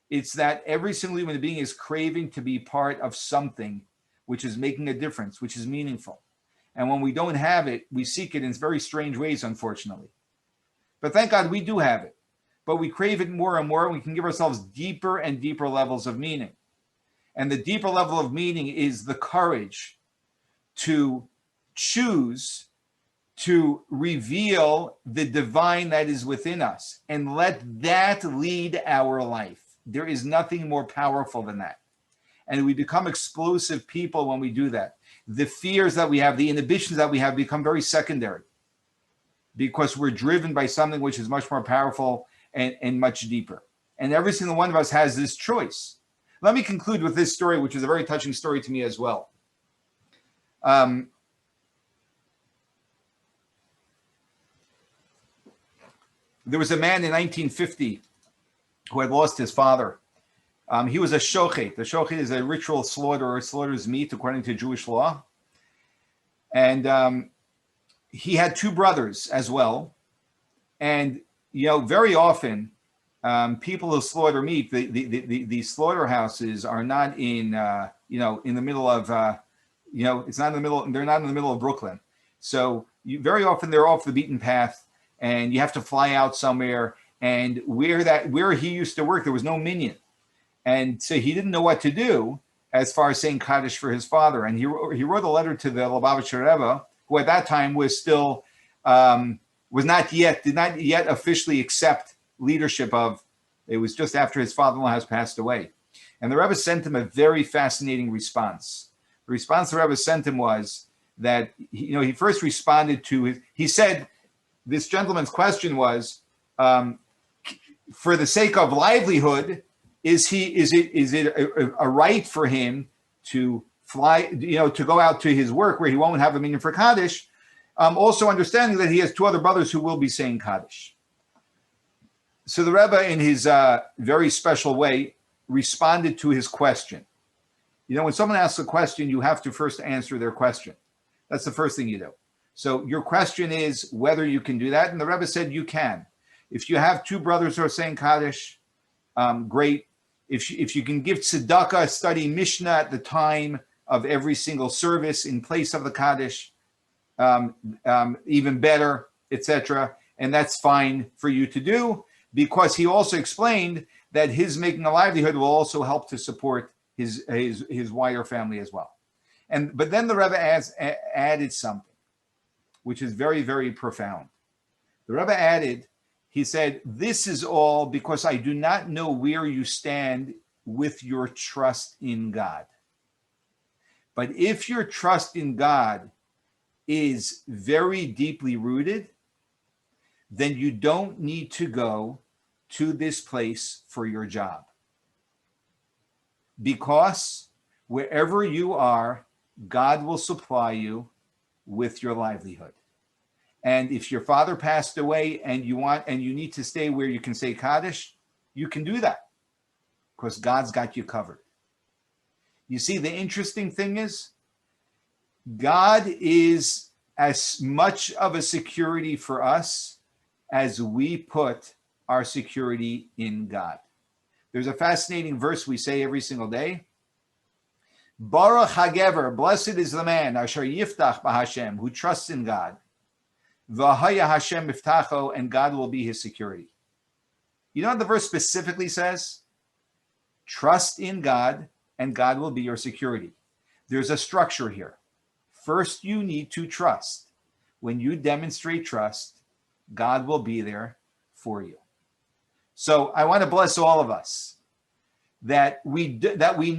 It's that every single human being is craving to be part of something which is making a difference, which is meaningful. And when we don't have it, we seek it in very strange ways, unfortunately. But thank God we do have it. But we crave it more and more, and we can give ourselves deeper and deeper levels of meaning. And the deeper level of meaning is the courage to choose to reveal the divine that is within us and let that lead our life. There is nothing more powerful than that. And we become explosive people when we do that. The fears that we have, the inhibitions that we have become very secondary because we're driven by something which is much more powerful and much deeper. And every single one of us has this choice. Let me conclude with this story, which is a very touching story to me as well. There was a man in 1950 who had lost his father. He was a shochet. The shochet is a ritual slaughterer, slaughters meat according to Jewish law. And he had two brothers as well. And, very often people who slaughter meat, the slaughterhouses are not in the middle of, it's not in the middle, they're not in the middle of Brooklyn. So very often they're off the beaten path and you have to fly out somewhere. And where he used to work, there was no minyan. And so he didn't know what to do as far as saying Kaddish for his father. And he wrote a letter to the Lubavitcher Rebbe, who at that time was still, did not yet officially accept leadership of, it was just after his father-in-law has passed away. And the Rebbe sent him a very fascinating response. The response the Rebbe sent him was that, he first responded to he said, this gentleman's question was, for the sake of livelihood, is it a right for him to fly, to go out to his work where he won't have a minyan for Kaddish, also understanding that he has two other brothers who will be saying Kaddish. So the Rebbe, in his very special way, responded to his question. When someone asks a question, you have to first answer their question. That's the first thing you do. So your question is whether you can do that. And the Rebbe said you can. If you have two brothers who are saying Kaddish, great. If you can give tzedakah, study Mishnah at the time of every single service in place of the Kaddish, even better, etc. And that's fine for you to do, because he also explained that his making a livelihood will also help to support his wider family as well. But then the Rebbe added something, which is very, very profound. The Rebbe added, he said, this is all because I do not know where you stand with your trust in God. But if your trust in God is very deeply rooted, then you don't need to go to this place for your job. Because wherever you are, God will supply you with your livelihood. And if your father passed away and you need to stay where you can say Kaddish, you can do that because God's got you covered. You see, the interesting thing is, God is as much of a security for us as we put our security in God. There's a fascinating verse we say every single day. Baruch HaGever, blessed is the man, Asher Yiftach BaHashem, who trusts in God. V'haya Hashem Miftacho, and God will be his security. You know what the verse specifically says? Trust in God, and God will be your security. There's a structure here. First, you need to trust. When you demonstrate trust, God will be there for you. So I want to bless all of us that we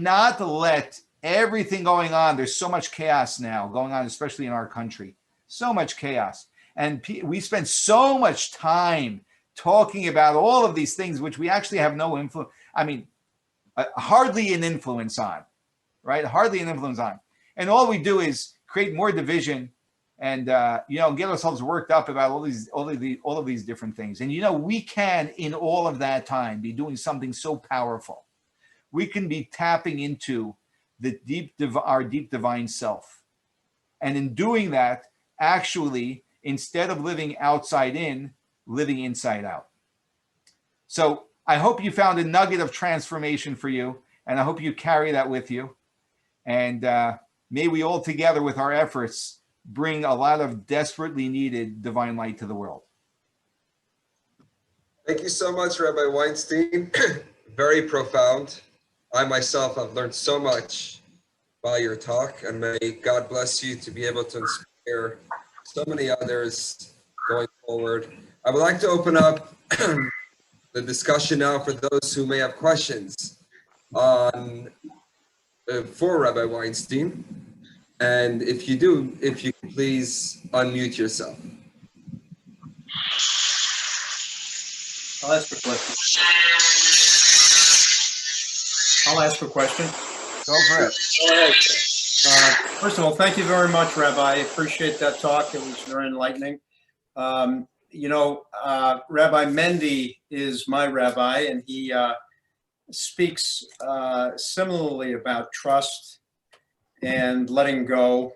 not let everything going on. There's so much chaos now going on, especially in our country. So much chaos. And we spend so much time talking about all of these things, which we actually have no influence. I mean, hardly an influence on, right? Hardly an influence on. And all we do is create more division and get ourselves worked up about all of these different things. And we can, in all of that time, be doing something so powerful. We can be tapping into our deep divine self, and in doing that, actually, instead of living outside in, living inside out. So I hope you found a nugget of transformation for you, and I hope you carry that with you. And may we all together, with our efforts, bring a lot of desperately needed divine light to the world. Thank you so much, Rabbi Weinstein. Very profound. I myself have learned so much by your talk, and may God bless you to be able to inspire so many others going forward. I would like to open up the discussion now for those who may have questions on for Rabbi Weinstein. And if you do, if you can please unmute yourself. I'll ask a question. Go for it. First of all, thank you very much, Rabbi. I appreciate that talk. It was very enlightening. Rabbi Mendy is my rabbi, and he speaks similarly about trust and letting go.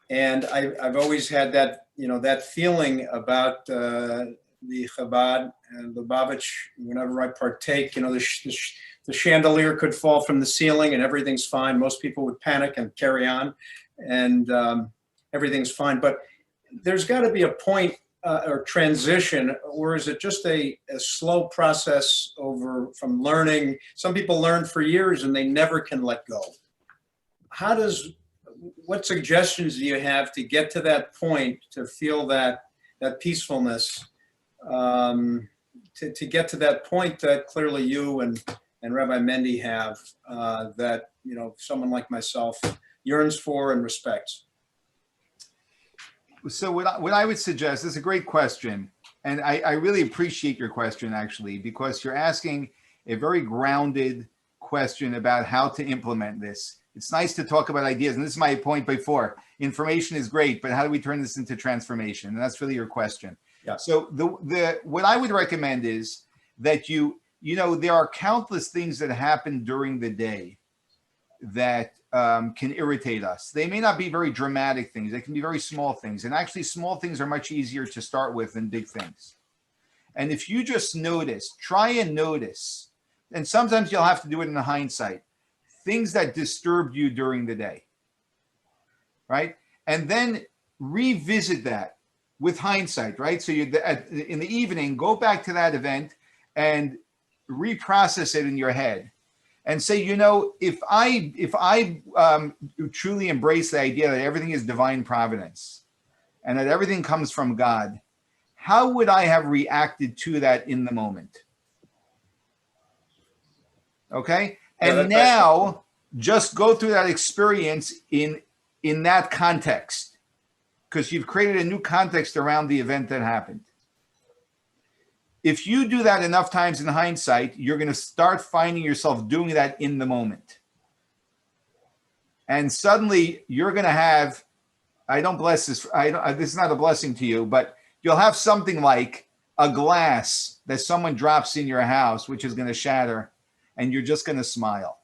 And I've always had that, that feeling about the Chabad and Lubavitch. Whenever I partake, the chandelier could fall from the ceiling and everything's fine. Most people would panic and carry on, and everything's fine. But there's got to be a point or transition, or is it just a slow process from learning? Some people learn for years and they never can let go. What suggestions do you have to get to that point, to feel that peacefulness, to get to that point that clearly you and Rabbi Mendy have, that someone like myself yearns for and respects? So what I would suggest is a great question, and I really appreciate your question, actually, because you're asking a very grounded question about how to implement this. It's nice to talk about ideas, and this is my point before. Information is great, but how do we turn this into transformation? And that's really your question. Yeah. So what I would recommend is that there are countless things that happen during the day that can irritate us. They may not be very dramatic things. They can be very small things. And actually, small things are much easier to start with than big things. And if you just try and notice, and sometimes you'll have to do it in hindsight, things that disturbed you during the day, right? And then revisit that with hindsight, right? So in the evening, go back to that event and reprocess it in your head and say, you know, if I truly embrace the idea that everything is divine providence and that everything comes from God, how would I have reacted to that in the moment? Okay. And now just go through that experience in that context, because you've created a new context around the event that happened. If you do that enough times in hindsight, you're going to start finding yourself doing that in the moment. And suddenly you're going to have, I don't bless this, this is not a blessing to you, but you'll have something like a glass that someone drops in your house, which is going to shatter, and you're just going to smile.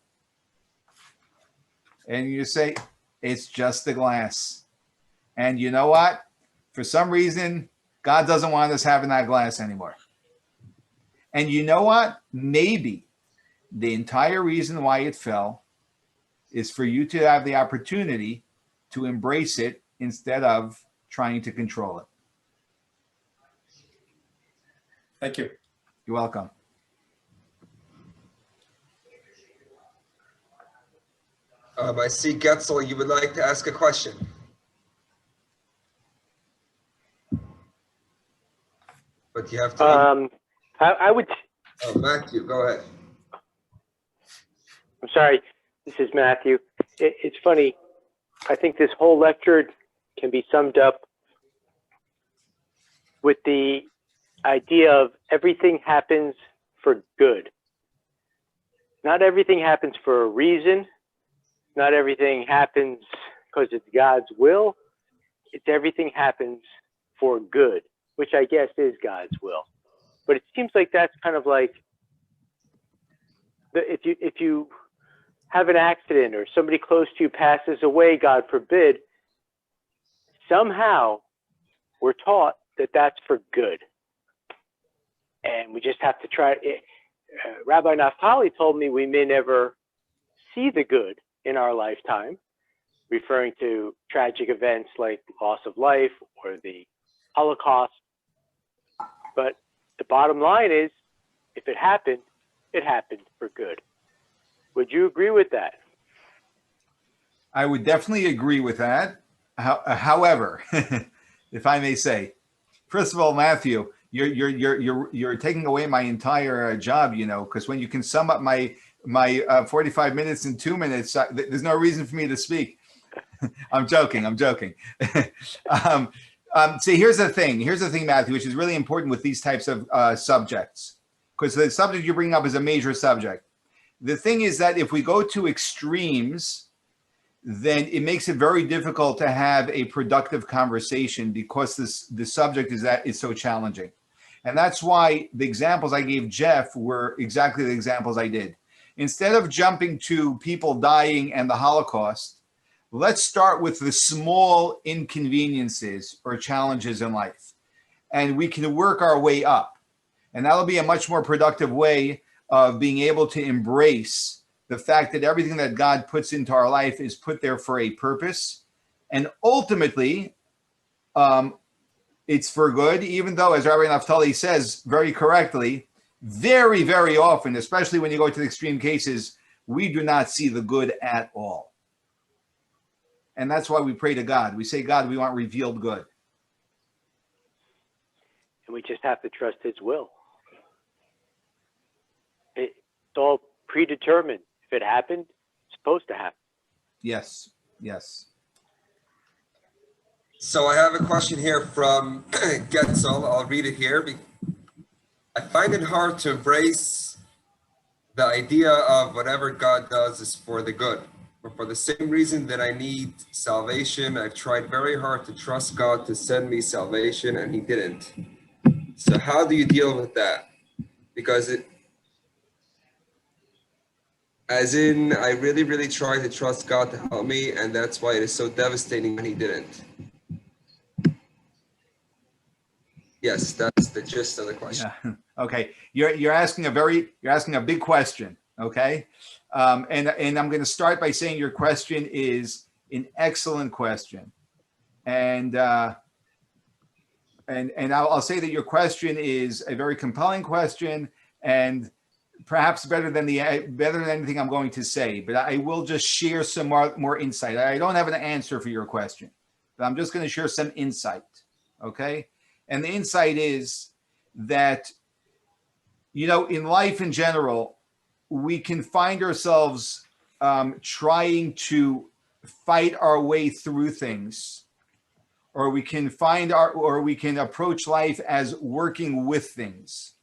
And you say, it's just the glass. And you know what? For some reason, God doesn't want us having that glass anymore. And you know what? Maybe the entire reason why it fell is for you to have the opportunity to embrace it instead of trying to control it. Thank you. You're welcome. I see Getzel, you would like to ask a question. But you have to. I would. Oh, Matthew, go ahead. I'm sorry. This is Matthew. It's funny. I think this whole lecture can be summed up with the idea of everything happens for good. Not everything happens for a reason. Not everything happens because it's God's will. It's everything happens for good, which I guess is God's will. But it seems like that's kind of like if you have an accident or somebody close to you passes away, God forbid, somehow we're taught that that's for good. And we just have to try it. Rabbi Naftali told me we may never see the good in our lifetime, referring to tragic events like loss of life or the Holocaust. But the bottom line is, if it happened for good. Would you agree with that? I would definitely agree with that. However, if I may say, first of all, Matthew, you're taking away my entire job, you know, because when you can sum up my 45 minutes in 2 minutes, there's no reason for me to speak. I'm joking. See, here's the thing, Matthew, which is really important with these types of subjects, because the subject you're bringing up is a major subject. The thing is that if we go to extremes, then it makes it very difficult to have a productive conversation, because the subject is so challenging. And that's why the examples I gave Jeff were exactly the examples I did. Instead of jumping to people dying and the Holocaust, let's start with the small inconveniences or challenges in life. And we can work our way up. And that'll be a much more productive way of being able to embrace the fact that everything that God puts into our life is put there for a purpose. And ultimately, it's for good, even though, as Rabbi Naftali says very correctly, very, very often, especially when you go to the extreme cases, we do not see the good at all. And that's why we pray to God. We say, God, we want revealed good. And we just have to trust his will. It's all predetermined. If it happened, it's supposed to happen. Yes, yes. So I have a question here from Getzel. I'll read it here. I find it hard to embrace the idea of whatever God does is for the good. But for the same reason that I need salvation, I've tried very hard to trust God to send me salvation, and he didn't. So how do you deal with that? Because I really, really tried to trust God to help me, and that's why it is so devastating when he didn't. Yes, that's the gist of the question. Yeah. Okay. You're asking a big question. Okay. And I'm going to start by saying your question is an excellent question. And I'll say that your question is a very compelling question. And perhaps better than anything I'm going to say, but I will just share some more insight. I don't have an answer for your question, but I'm just going to share some insight. Okay. And the insight is that, in life in general, we can find ourselves trying to fight our way through things, or we can approach life as working with things.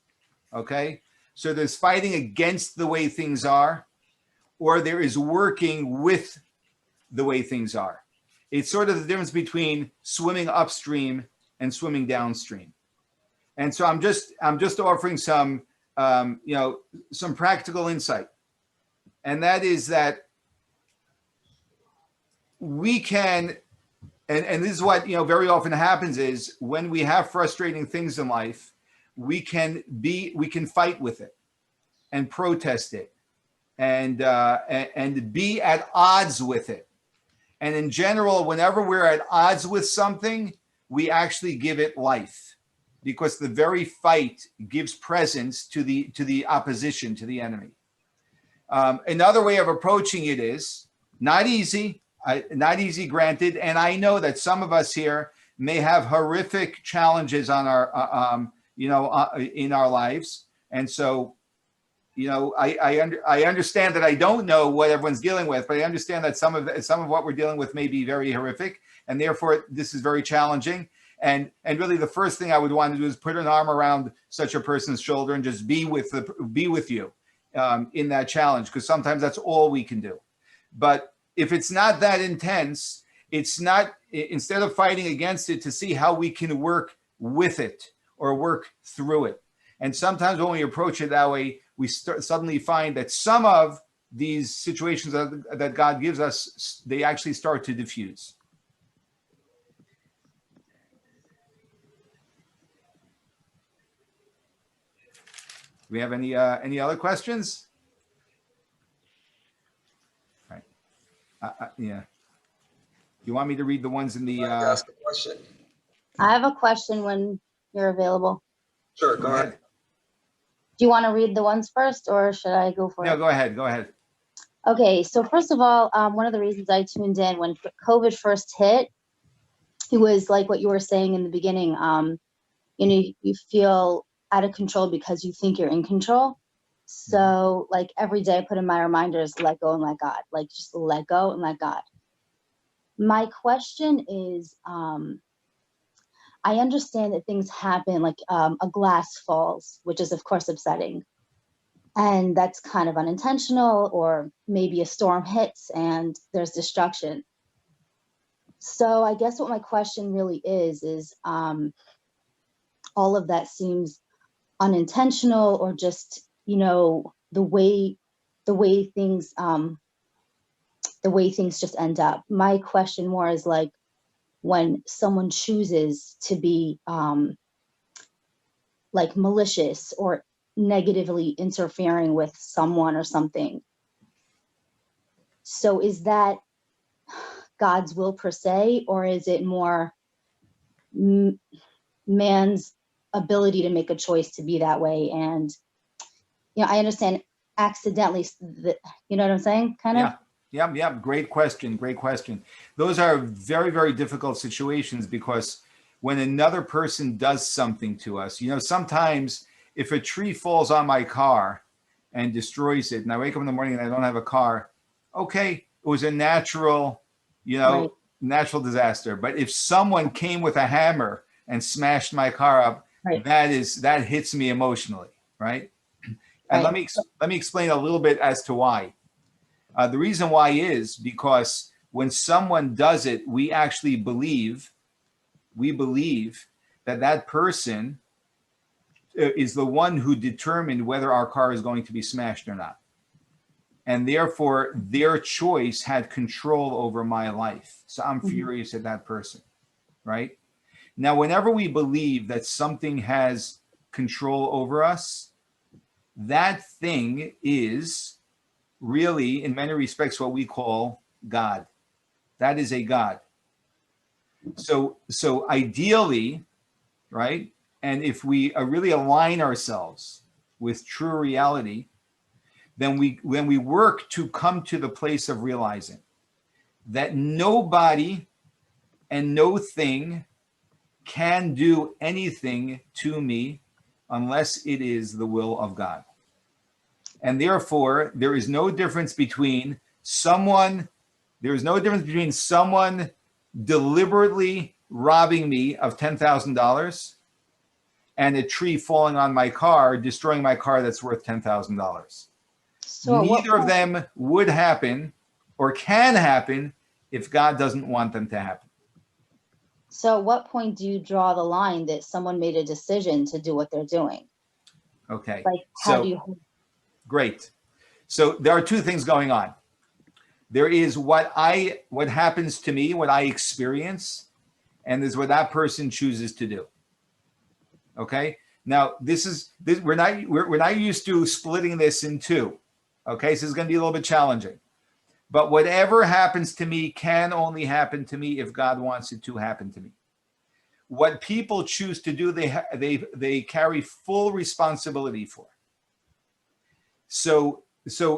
Okay. So there's fighting against the way things are, or there is working with the way things are. It's sort of the difference between swimming upstream and swimming downstream. And so I'm just offering some some practical insight. And that is that we can, and this is what very often happens, is when we have frustrating things in life, we can fight with it and protest it and be at odds with it. And in general, whenever we're at odds with something, we actually give it life, because the very fight gives presence to the opposition, to the enemy. Another way of approaching it is not easy, granted. And I know that some of us here may have horrific challenges on our, in our lives. And so, I understand that I don't know what everyone's dealing with, but I understand that some of what we're dealing with may be very horrific, and therefore this is very challenging. And really, the first thing I would want to do is put an arm around such a person's shoulder and just be with you in that challenge, because sometimes that's all we can do. But if it's not that intense, instead of fighting against it, to see how we can work with it or work through it. And sometimes when we approach it that way, we suddenly find that some of these situations that God gives us, they actually start to diffuse. Do we have any other questions? All right. Yeah. You want me to read the ones in the? Ask a question. I have a question when you're available. Sure, go ahead. Do you want to read the ones first, or should I go for it? No, go ahead. Go ahead. Okay, so first of all, one of the reasons I tuned in when COVID first hit, it was like what you were saying in the beginning. You feel out of control because you think you're in control. So like every day I put in my reminders, let go and let God, like just let go and let God. My question is, I understand that things happen, like a glass falls, which is of course upsetting. And that's kind of unintentional, or maybe a storm hits and there's destruction. So I guess what my question really is all of that seems unintentional, or just, the way things just end up. My question more is like, when someone chooses to be like malicious or negatively interfering with someone or something. So is that God's will per se, or is it more man's ability to make a choice to be that way? And, I understand accidentally, you know what I'm saying? Kind of. Yeah. Great question. Those are very, very difficult situations, because when another person does something to us, sometimes if a tree falls on my car and destroys it, and I wake up in the morning and I don't have a car, okay, it was a natural, Right. natural disaster. But if someone came with a hammer and smashed my car up, Right. that hits me emotionally, right? And Right. let me explain a little bit as to why. The reason why is because when someone does it, we actually believe that person is the one who determined whether our car is going to be smashed or not. And therefore, their choice had control over my life. So I'm furious at that person, right? Now, whenever we believe that something has control over us, that thing is really, in many respects, what we call God. That is a God. So ideally, right? And if we really align ourselves with true reality, then we work to come to the place of realizing that nobody and no thing can do anything to me unless it is the will of God. And therefore, there is no difference between someone deliberately robbing me of $10,000 and a tree falling on my car, destroying my car that's worth $10,000. So Neither of them would happen or can happen if God doesn't want them to happen. So at what point do you draw the line that someone made a decision to do what they're doing? Okay. Like, how do you? Great. So there are two things going on. There is what happens to me, what I experience, and there's what that person chooses to do. Okay. Now we're not used to splitting this in two. Okay. So it's going to be a little bit challenging. But whatever happens to me can only happen to me if God wants it to happen to me. What people choose to do, they carry full responsibility for. So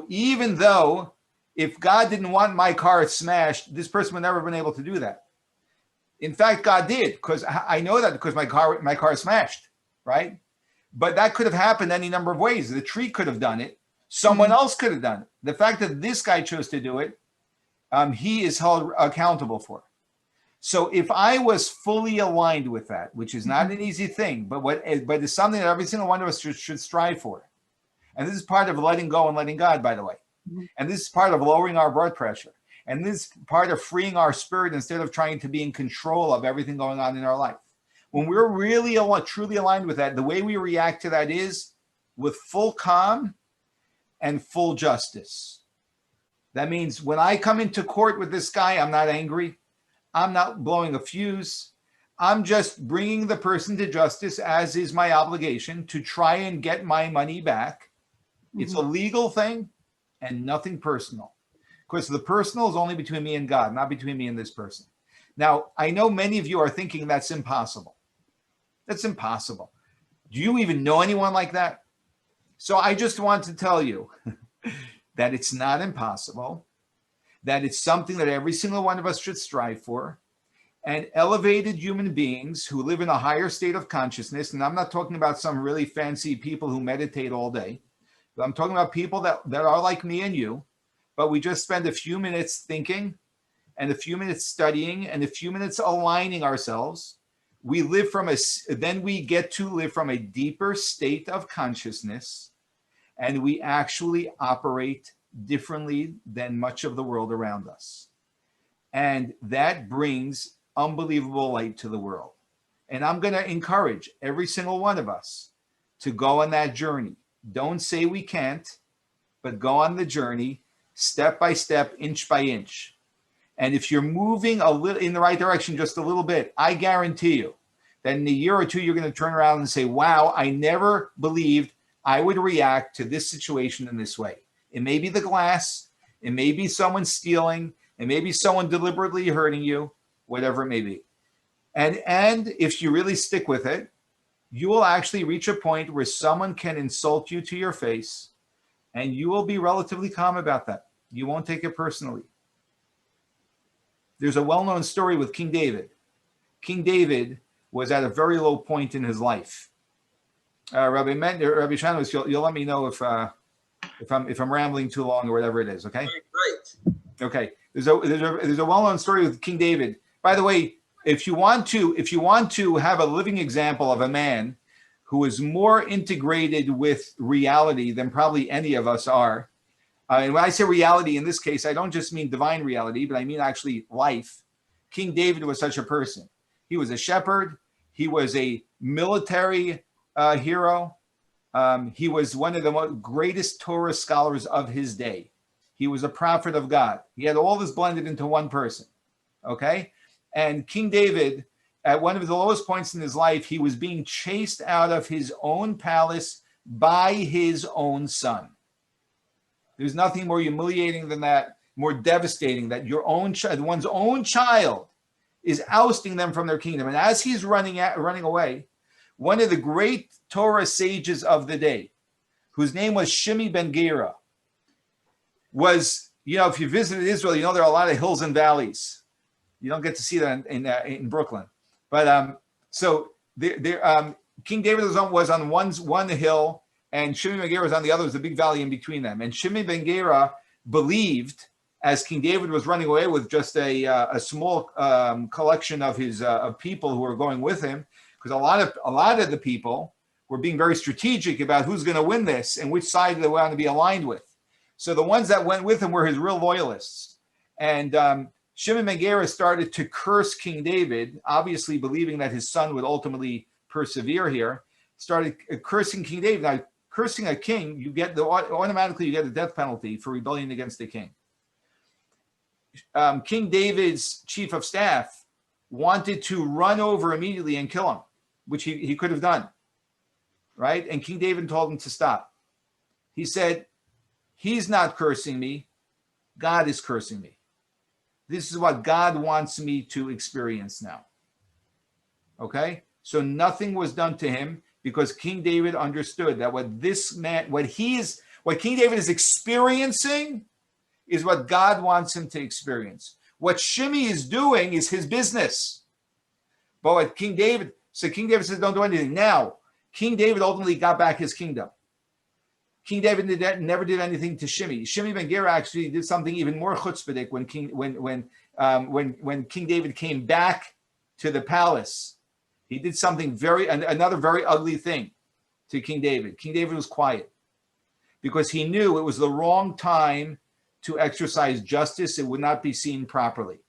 even though if God didn't want my car smashed, this person would never have been able to do that. In fact, God did, because I know that because my car is smashed, right? But that could have happened any number of ways. The tree could have done it. Someone else could have done it. The fact that this guy chose to do it, he is held accountable for. So if I was fully aligned with that, which is not an easy thing, but it's something that every single one of us should strive for. And this is part of letting go and letting God, by the way. And this is part of lowering our blood pressure. And this is part of freeing our spirit instead of trying to be in control of everything going on in our life. When we're really truly aligned with that, the way we react to that is with full calm and full justice. That means when I come into court with this guy, I'm not angry. I'm not blowing a fuse. I'm just bringing the person to justice, as is my obligation, to try and get my money back. It's a legal thing and nothing personal. Because the personal is only between me and God, not between me and this person. Now, I know many of you are thinking that's impossible. That's impossible. Do you even know anyone like that? So I just want to tell you that it's not impossible, that it's something that every single one of us should strive for. And elevated human beings who live in a higher state of consciousness, and I'm not talking about some really fancy people who meditate all day, but I'm talking about people that are like me and you, but we just spend a few minutes thinking and a few minutes studying and a few minutes aligning ourselves. Then we get to live from a deeper state of consciousness, and we actually operate differently than much of the world around us. And that brings unbelievable light to the world. And I'm going to encourage every single one of us to go on that journey. Don't say we can't, but go on the journey step by step, inch by inch. And if you're moving a little in the right direction, just a little bit, I guarantee you that in a year or two, you're going to turn around and say, wow, I never believed I would react to this situation in this way. It may be the glass, it may be someone stealing, it may be someone deliberately hurting you, whatever it may be. And if you really stick with it, you will actually reach a point where someone can insult you to your face, and you will be relatively calm about that. You won't take it personally. There's a well-known story with King David. King David was at a very low point in his life. Rabbi Shanowitz, you'll let me know if I'm rambling too long or whatever it is. Okay. Great. Okay. There's a well-known story with King David. By the way, if you want to have a living example of a man who is more integrated with reality than probably any of us are, and when I say reality in this case, I don't just mean divine reality, but I mean actually life. King David was such a person. He was a shepherd. He was a military hero. He was one of the greatest Torah scholars of his day. He was a prophet of God. He had all this blended into one person. Okay? And King David, at one of the lowest points in his life, he was being chased out of his own palace by his own son. There's nothing more humiliating than that, more devastating, that your own one's own child is ousting them from their kingdom. And as he's running away, one of the great Torah sages of the day, whose name was Shimi ben Gera, was, if you visited Israel, there are a lot of hills and valleys. You don't get to see that in Brooklyn. But so King David was on one hill, and Shimei ben Gera was on the other. There's a big valley in between them. And Shimei ben Gera believed, as King David was running away with just a small collection of his of people who were going with him, because a lot of the people were being very strategic about who's going to win this and which side they want to be aligned with. So the ones that went with him were his real loyalists. And Shimei ben Gera started to curse King David, obviously believing that his son would ultimately persevere here, started cursing King David. Now, cursing a king, automatically you get a death penalty for rebellion against the king. King David's chief of staff wanted to run over immediately and kill him, which he could have done, right? And King David told him to stop. He said, he's not cursing me, God is cursing me. This is what God wants me to experience now. Okay? So nothing was done to him because King David understood that what King David is experiencing is what God wants him to experience. What Shimei is doing is his business. But what King David says, don't do anything. Now, King David ultimately got back his kingdom. King David never did anything to Shimei. Shimei ben Gera actually did something even more chutzpahdik when King David came back to the palace. He did something another very ugly thing to King David. King David was quiet because he knew it was the wrong time to exercise justice. It would not be seen properly.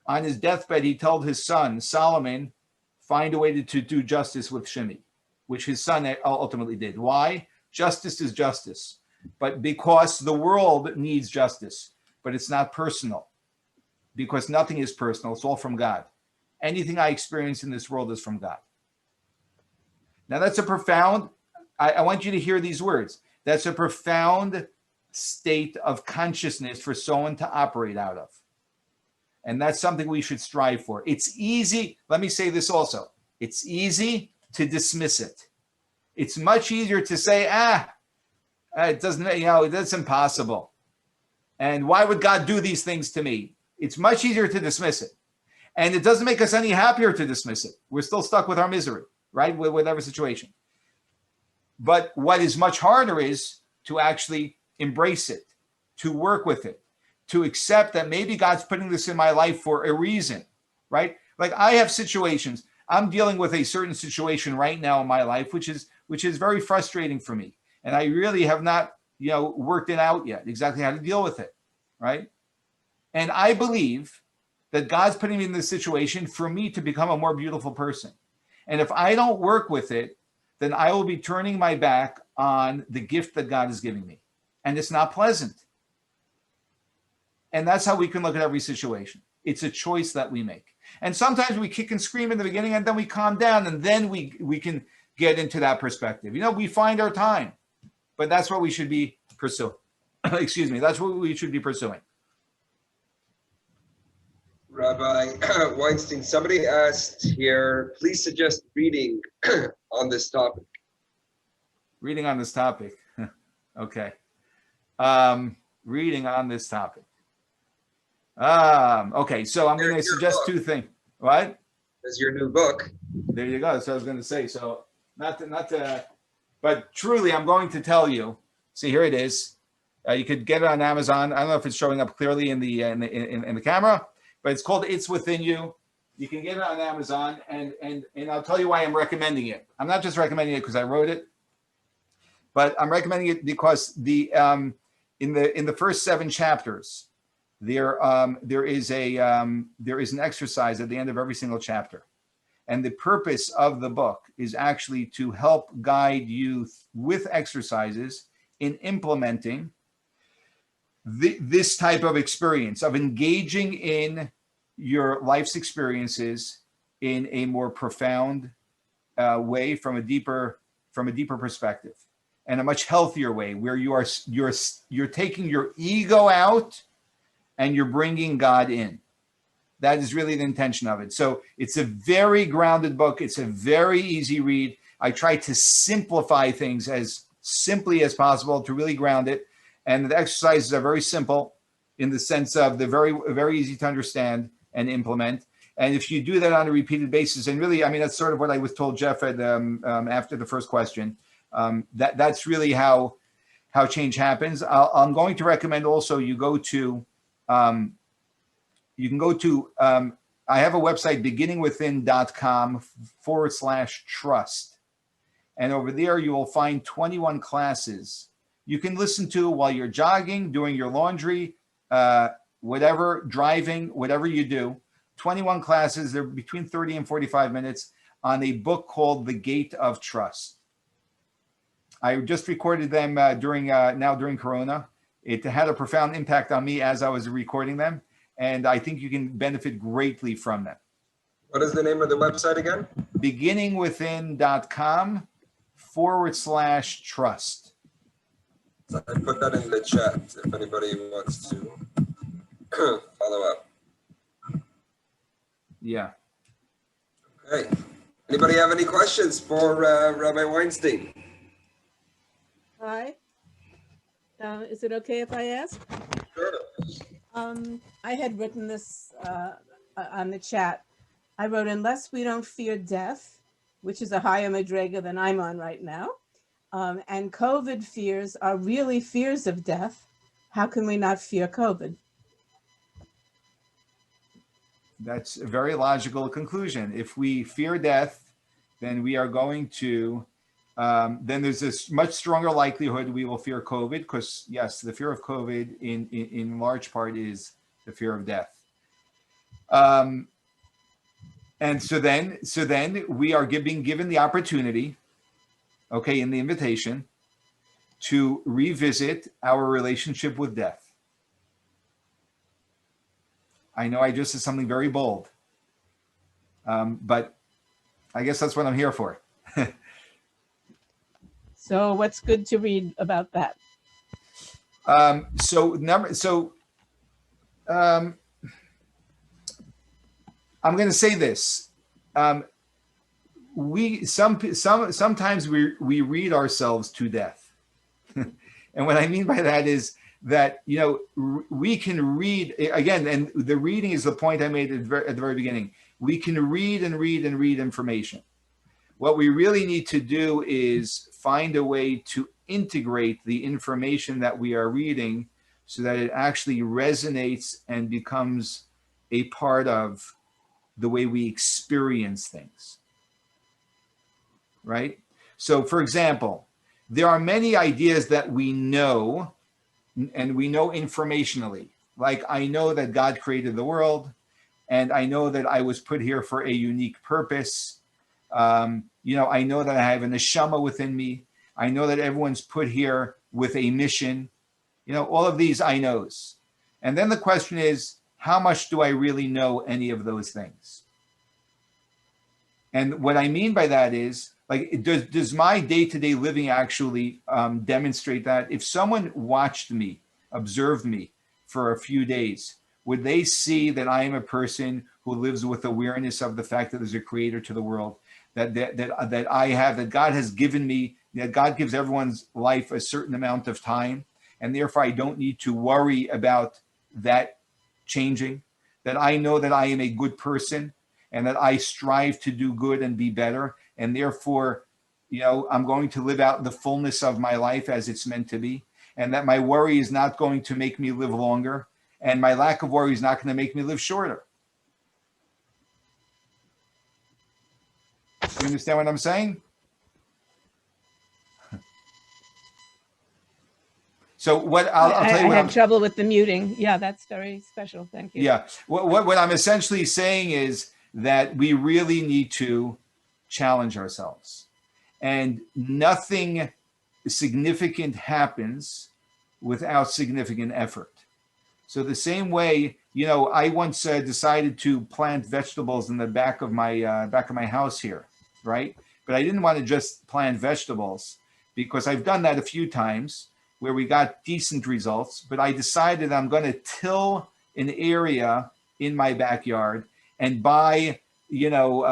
On his deathbed, he told his son, Solomon, find a way to do justice with Shimei, which his son ultimately did. Why? Justice is justice, but because the world needs justice, but it's not personal, because nothing is personal. It's all from God. Anything I experience in this world is from God. Now that's a profound, I want you to hear these words. That's a profound state of consciousness for someone to operate out of. And that's something we should strive for. It's easy. Let me say this also. It's easy to dismiss it. It's much easier to say, it doesn't, that's impossible. And why would God do these things to me? It's much easier to dismiss it. And it doesn't make us any happier to dismiss it. We're still stuck with our misery, right? With whatever situation. But what is much harder is to actually embrace it, to work with it, to accept that maybe God's putting this in my life for a reason, right? Like I have situations, I'm dealing with a certain situation right now in my life, which is very frustrating for me. And I really have not, worked it out yet, exactly how to deal with it, right? And I believe that God's putting me in this situation for me to become a more beautiful person. And if I don't work with it, then I will be turning my back on the gift that God is giving me. And it's not pleasant. And that's how we can look at every situation. It's a choice that we make. And sometimes we kick and scream in the beginning and then we calm down and then we can get into that perspective. We find our time, but that's what we should be pursuing. Excuse me. That's what we should be pursuing. Rabbi Weinstein, somebody asked here, please suggest reading on this topic. Reading on this topic. Okay. Reading on this topic. Okay, so I'm going to suggest two things. What? As your new book. There you go. That's what I was going to say. So but truly, I'm going to tell you. See, here it is. You could get it on Amazon. I don't know if it's showing up clearly in the camera, but it's called "It's Within You." You can get it on Amazon, and I'll tell you why I'm recommending it. I'm not just recommending it because I wrote it, but I'm recommending it because in the first 7 chapters, there is an exercise at the end of every single chapter. And the purpose of the book is actually to help guide you with exercises in implementing this type of experience of engaging in your life's experiences in a more profound way, from a deeper perspective, and a much healthier way, where you're taking your ego out and you're bringing God in. That is really the intention of it. So it's a very grounded book. It's a very easy read. I try to simplify things as simply as possible to really ground it. And the exercises are very simple in the sense of they're very, very easy to understand and implement. And if you do that on a repeated basis, and really, I mean, that's sort of what I was told Jeff at, after the first question. That's really how change happens. I'm going to recommend also you go to, you can go to, I have a website, beginningwithin.com/trust. And over there, you will find 21 classes you can listen to while you're jogging, doing your laundry, whatever, driving, whatever you do. 21 classes, they're between 30 and 45 minutes on a book called The Gate of Trust. I just recorded them during Corona. It had a profound impact on me as I was recording them, and I think you can benefit greatly from them. What is the name of the website again? beginningwithin.com/trust. I put that in the chat if anybody wants to follow up. Yeah. Okay. Anybody have any questions for Rabbi Weinstein? Hi. Is it okay if I ask? Sure. I had written this on the chat. I wrote, unless we don't fear death, which is a higher madrega than I'm on right now, and COVID fears are really fears of death, how can we not fear COVID? That's a very logical conclusion. If we fear death, then we are going to, then there's this much stronger likelihood we will fear COVID, because yes, the fear of COVID in large part is the fear of death. And so then we are being given the opportunity, okay, in the invitation, to revisit our relationship with death. I know I just said something very bold, but I guess that's what I'm here for. So what's good to read about that? I'm going to say this. Sometimes we read ourselves to death. And what I mean by that is that, you know, we can read again, and the reading is the point I made at the very beginning. We can read and read and read information. What we really need to do is find a way to integrate the information that we are reading so that it actually resonates and becomes a part of the way we experience things, right? So for example, there are many ideas that we know, and we know informationally. Like, I know that God created the world, and I know that I was put here for a unique purpose. You know, I know that I have a neshama within me. I know that everyone's put here with a mission. You know, all of these I knows. And then the question is, how much do I really know any of those things? And what I mean by that is, like, does my day-to-day living actually demonstrate that? If someone watched me, observed me for a few days, would they see that I am a person who lives with awareness of the fact that there's a creator to the world, that God has given me, that God gives everyone's life a certain amount of time, and therefore I don't need to worry about that changing, that I know that I am a good person and that I strive to do good and be better, and therefore, you know, I'm going to live out the fullness of my life as it's meant to be, and that my worry is not going to make me live longer, and my lack of worry is not going to make me live shorter. You understand what I'm saying? So what I'll tell you. I had trouble with the muting. Yeah, that's very special. Thank you. Yeah, what I'm essentially saying is that we really need to challenge ourselves, and nothing significant happens without significant effort. So the same way, you know, I once decided to plant vegetables in the back of my house here, right? But I didn't want to just plant vegetables, because I've done that a few times where we got decent results. But I decided I'm going to till an area in my backyard and buy, you know,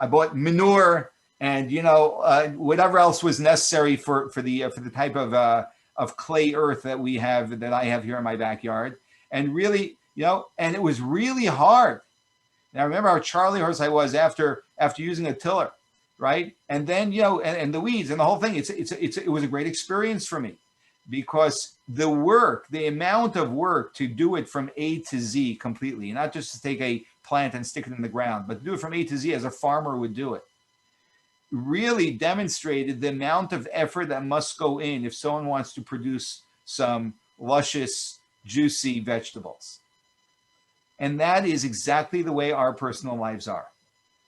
I bought manure and whatever else was necessary for the type of clay earth that I have here in my backyard. And really, and it was really hard. And I remember how Charlie horse I was after using a tiller, right? And then and the weeds and the whole thing. It was a great experience for me, because the amount of work to do it from A to Z completely, not just to take a plant and stick it in the ground, but to do it from A to Z as a farmer would do it, really demonstrated the amount of effort that must go in if someone wants to produce some luscious, juicy vegetables. And that is exactly the way our personal lives are.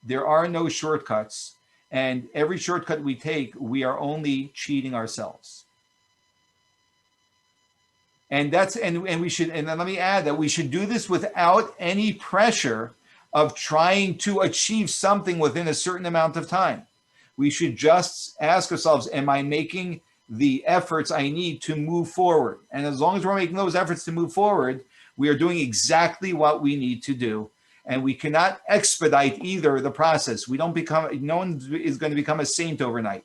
There are no shortcuts, and every shortcut we take, we are only cheating ourselves. And we should, and then let me add that we should do this without any pressure of trying to achieve something within a certain amount of time. We should just ask ourselves, am I making the efforts I need to move forward? And as long as we're making those efforts to move forward, we are doing exactly what we need to do. And we cannot expedite either the process. No one is going to become a saint overnight.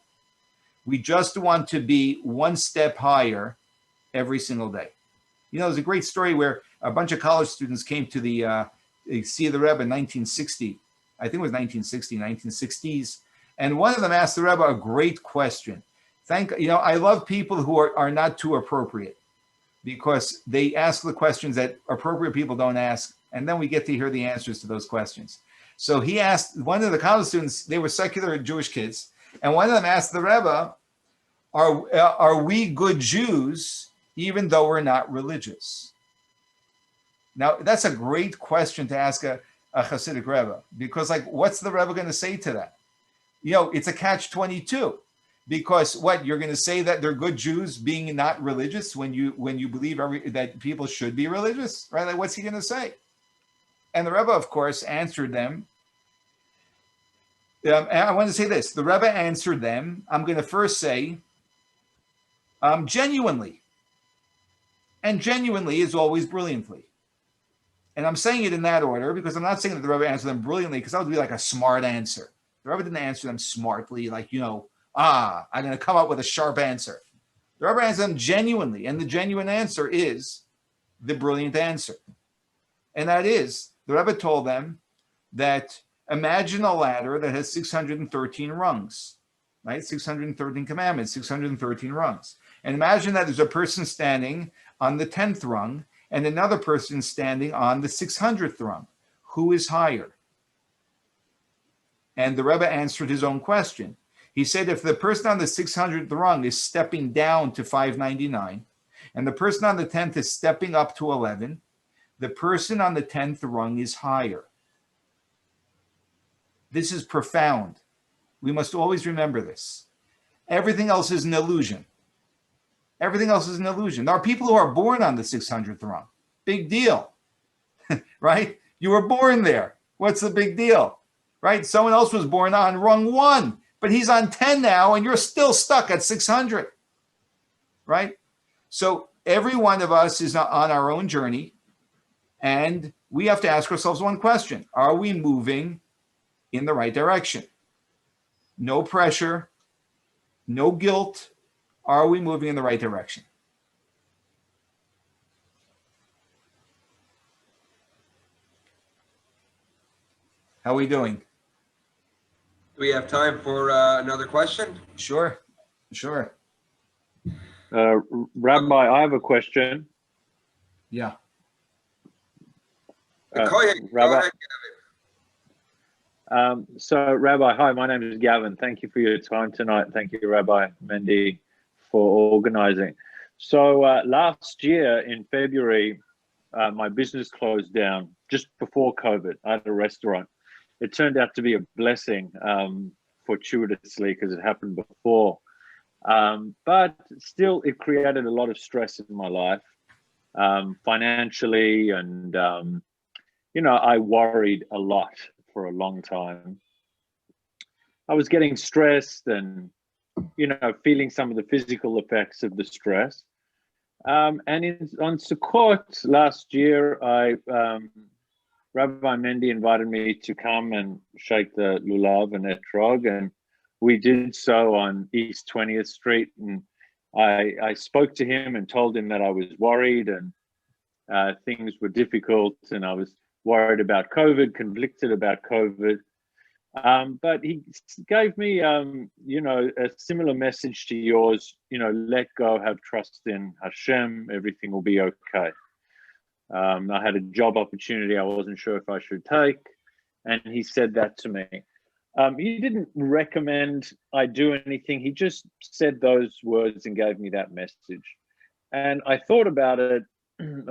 We just want to be one step higher every single day. There's a great story where a bunch of college students came to the see the Rebbe in 1960. I think it was 1960s. And one of them asked the Rebbe a great question. I love people who are not too appropriate, because they ask the questions that appropriate people don't ask, and then we get to hear the answers to those questions. So he asked one of the college students, they were secular Jewish kids, and one of them asked the Rebbe, are we good Jews even though we're not religious? Now, that's a great question to ask a Hasidic Rebbe, because what's the Rebbe going to say to that? It's a catch-22, because you're going to say that they're good Jews being not religious when you believe that people should be religious, right? What's he going to say? And the Rebbe, of course, answered them. I want to say this. The Rebbe answered them. I'm going to first say, genuinely. And genuinely is always brilliantly. And I'm saying it in that order because I'm not saying that the Rebbe answered them brilliantly, because that would be like a smart answer. The Rebbe didn't answer them smartly, I'm going to come up with a sharp answer. The Rebbe answered them genuinely, and the genuine answer is the brilliant answer. And that is, the Rebbe told them that imagine a ladder that has 613 rungs, right? 613 commandments, 613 rungs. And imagine that there's a person standing on the 10th rung and another person standing on the 600th rung. Who is higher? And the Rebbe answered his own question. He said, if the person on the 600th rung is stepping down to 599, and the person on the 10th is stepping up to 11, the person on the 10th rung is higher. This is profound. We must always remember this. Everything else is an illusion. Everything else is an illusion. There are people who are born on the 600th rung. Big deal, right? You were born there. What's the big deal, right? Someone else was born on rung 1, but he's on 10 now, and you're still stuck at 600, right? So every one of us is on our own journey, and we have to ask ourselves one question. Are we moving in the right direction? No pressure, no guilt. Are we moving in the right direction? How are we doing? Do we have time for another question? Sure. Rabbi, I have a question. Yeah. Go ahead, Rabbi. Gavin. So, Rabbi, hi, my name is Gavin. Thank you for your time tonight. Thank you, Rabbi Mendy, for organizing. So last year in February, my business closed down just before COVID. I had a restaurant. It turned out to be a blessing, fortuitously, because it happened before. But still, it created a lot of stress in my life, financially, and I worried a lot for a long time. I was getting stressed and, feeling some of the physical effects of the stress. And on Sukkot last year, Rabbi Mendy invited me to come and shake the lulav and etrog, and we did so on East 20th Street, and I spoke to him and told him that I was worried and things were difficult, and I was worried about COVID, conflicted about COVID. But he gave me, you know, a similar message to yours, you know, let go, have trust in Hashem, everything will be okay. I had a job opportunity I wasn't sure if I should take, and he said that to me. He didn't recommend I do anything. He just said those words and gave me that message. And I thought about it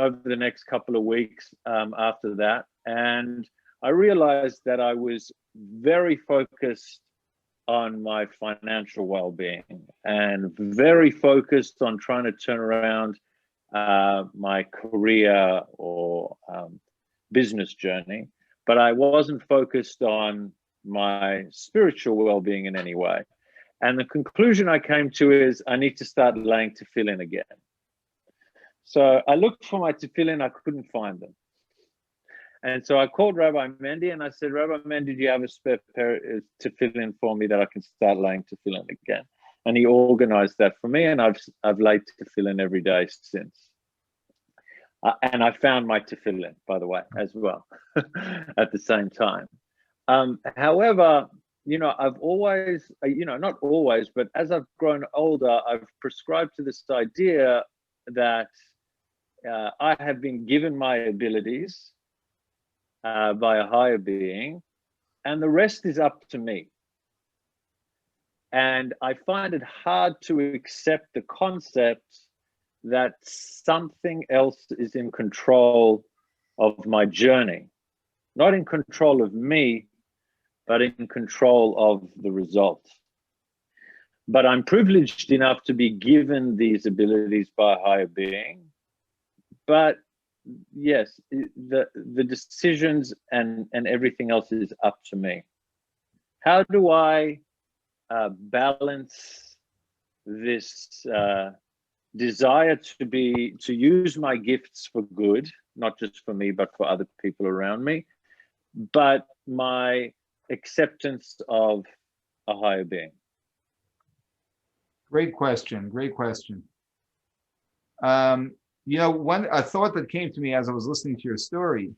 over the next couple of weeks after that. And I realized that I was very focused on my financial well-being and very focused on trying to turn around my career or business journey, but I wasn't focused on my spiritual well-being in any way. And the conclusion I came to is I need to start laying tefillin again. So I looked for my tefillin, I couldn't find them. And so I called Rabbi Mendy and I said, Rabbi Mendy, do you have a spare pair of tefillin for me that I can start laying tefillin again? And he organized that for me, and I've laid tefillin every day since. And I found my tefillin, by the way, as well, at the same time. However, you know, I've always, you know, not always, but as I've grown older, I've prescribed to this idea that I have been given my abilities by a higher being, and the rest is up to me. And I find it hard to accept the concept that something else is in control of my journey, not in control of me, but in control of the result. But I'm privileged enough to be given these abilities by a higher being. But yes, the decisions and everything else is up to me. How do I balance this desire to use my gifts for good, not just for me, but for other people around me, but my acceptance of a higher being? Great question. Great question. You know, a thought that came to me as I was listening to your story,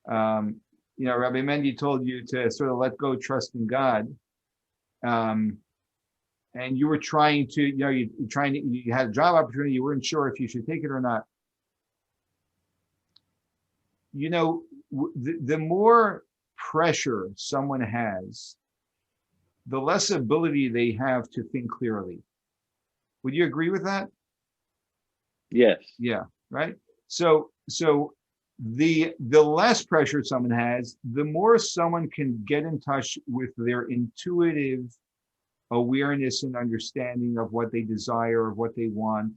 you know, Rabbi Mendy told you to sort of let go, trust in God. And you were trying to, you know, you had a job opportunity, you weren't sure if you should take it or not. You know, the more pressure someone has, the less ability they have to think clearly. Would you agree with that? Yes. Yeah, right. So the less pressure someone has, the more someone can get in touch with their intuitive awareness and understanding of what they desire, of what they want,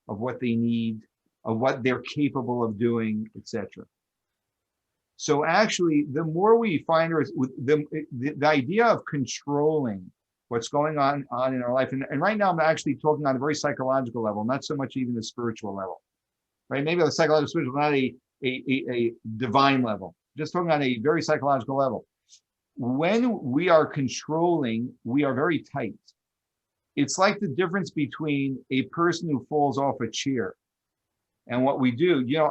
of what they need, of what they're capable of doing, etc. So actually, the more we find the idea of controlling what's going on in our life, and right now I'm actually talking on a very psychological level, not so much even a spiritual level, right? Maybe on a psychological, spiritual, not a divine level, just talking on a very psychological level. When we are controlling, we are very tight. It's like the difference between a person who falls off a chair and what we do. You know,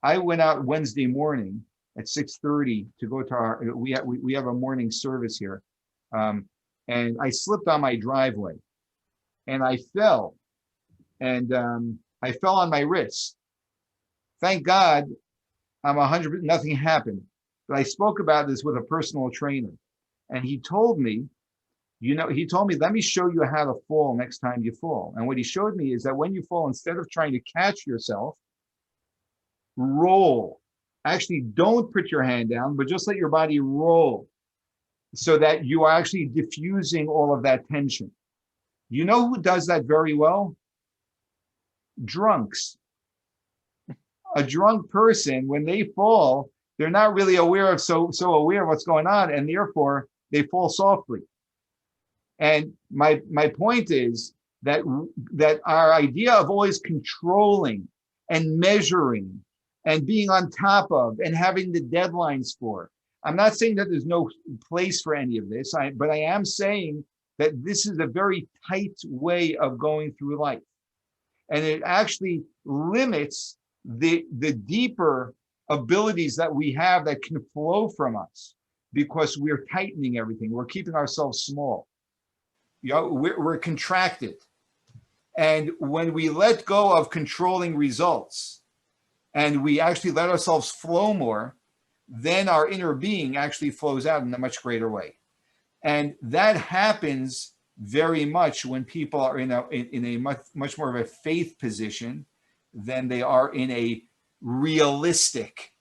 I went out Wednesday morning at 6:30 to go to our, we have a morning service here. And I slipped on my driveway and I fell, and I fell on my wrist. Thank God I'm 100%, nothing happened. But I spoke about this with a personal trainer, and he told me, let me show you how to fall next time you fall. And what he showed me is that when you fall, instead of trying to catch yourself, roll. Actually, don't put your hand down, but just let your body roll so that you are actually diffusing all of that tension. You know who does that very well? Drunks. A drunk person, when they fall, they're not really aware of so aware of what's going on, and therefore they fall softly. And my point is that our idea of always controlling and measuring and being on top of and having the deadlines for, I'm not saying that there's no place for any of this, but I am saying that this is a very tight way of going through life. And it actually limits the deeper abilities that we have that can flow from us, because we're tightening everything. We're keeping ourselves small. We're contracted. And when we let go of controlling results and we actually let ourselves flow more, then our inner being actually flows out in a much greater way. And that happens very much when people are in a much more of a faith position than they are in a realistic,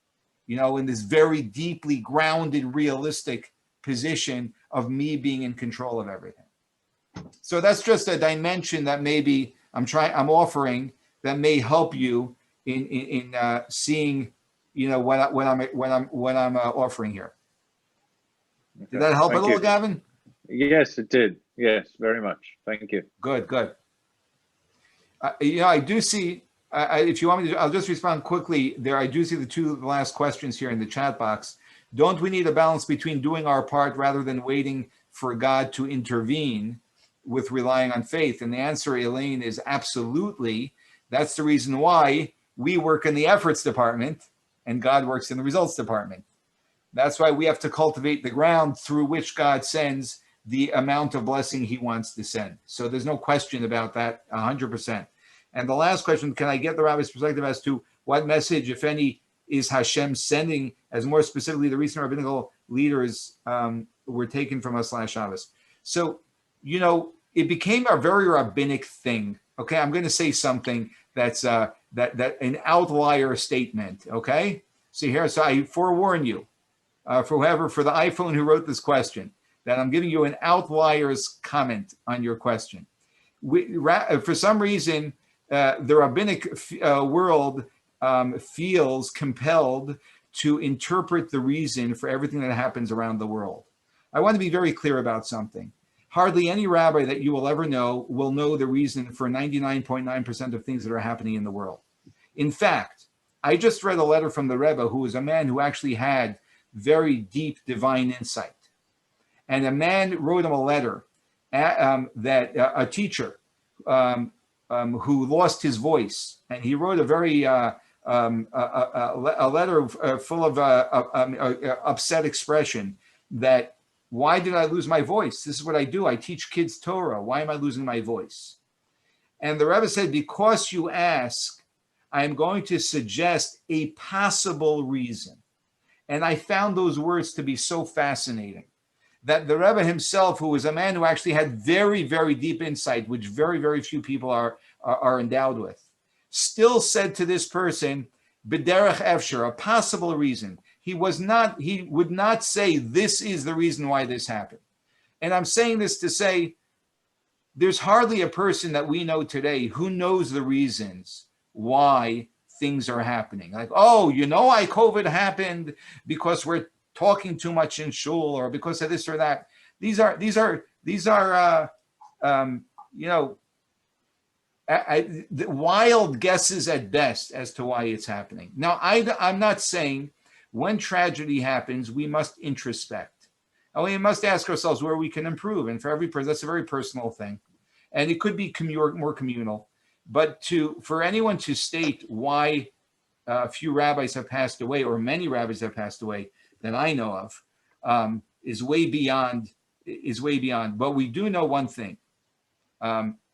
in this very deeply grounded, realistic position of me being in control of everything. So that's just a dimension that maybe I'm offering that may help you in seeing, what I'm offering here. Did that help at all, Gavin? Yes, it did. Yes, very much. Thank you. Good. I do see. If you want me to, I'll just respond quickly there. I do see the two last questions here in the chat box. Don't we need a balance between doing our part rather than waiting for God to intervene with relying on faith? And the answer, Elaine, is absolutely. That's the reason why we work in the efforts department and God works in the results department. That's why we have to cultivate the ground through which God sends the amount of blessing he wants to send. So there's no question about that, 100%. And the last question, can I get the rabbi's perspective as to what message, if any, is Hashem sending, as more specifically the recent rabbinical leaders were taken from us last Shabbos? So, it became a very rabbinic thing. Okay, I'm going to say something that's that an outlier statement. Okay, so I forewarn you, for the iPhone who wrote this question, that I'm giving you an outlier's comment on your question. For some reason, the rabbinic world feels compelled to interpret the reason for everything that happens around the world. I want to be very clear about something. Hardly any rabbi that you will ever know will know the reason for 99.9% of things that are happening in the world. In fact, I just read a letter from the Rebbe, who was a man who actually had very deep divine insight. And a man wrote him a letter that a teacher who lost his voice, and he wrote a very a letter full of upset expression that, why did I lose my voice? This is what I do. I teach kids Torah. Why am I losing my voice? And the Rebbe said, because you ask, I'm going to suggest a possible reason. And I found those words to be so fascinating, that the Rebbe himself, who was a man who actually had very, very deep insight, which very, very few people are endowed with, still said to this person, B'derech efsher, a possible reason. He would not say, this is the reason why this happened. And I'm saying this to say, there's hardly a person that we know today who knows the reasons why things are happening. Like, why COVID happened because we're talking too much in shul, or because of this or that. These are wild guesses at best as to why it's happening. Now, I'm not saying when tragedy happens, we must introspect. And we must ask ourselves where we can improve. And for every person, that's a very personal thing. And it could be more communal. But for anyone to state why a few rabbis have passed away, or many rabbis have passed away that I know of, is way beyond. But we do know one thing.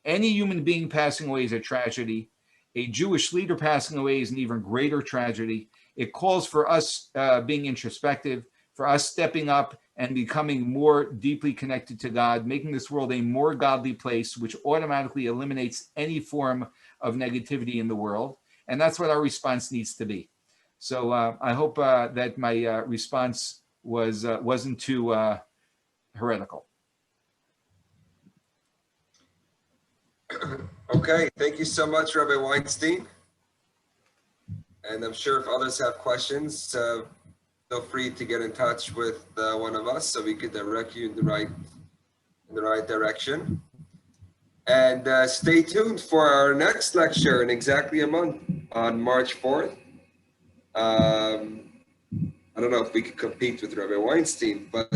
Any human being passing away is a tragedy. A Jewish leader passing away is an even greater tragedy. It calls for us being introspective, for us stepping up and becoming more deeply connected to God, making this world a more godly place, which automatically eliminates any form of negativity in the world. And that's what our response needs to be. So I hope that my response wasn't too heretical. Okay, thank you so much, Rabbi Weinstein. And I'm sure if others have questions, feel free to get in touch with one of us so we could direct you in the right direction. And stay tuned for our next lecture in exactly a month on March 4th. I don't know if we could compete with Rabbi Weinstein, but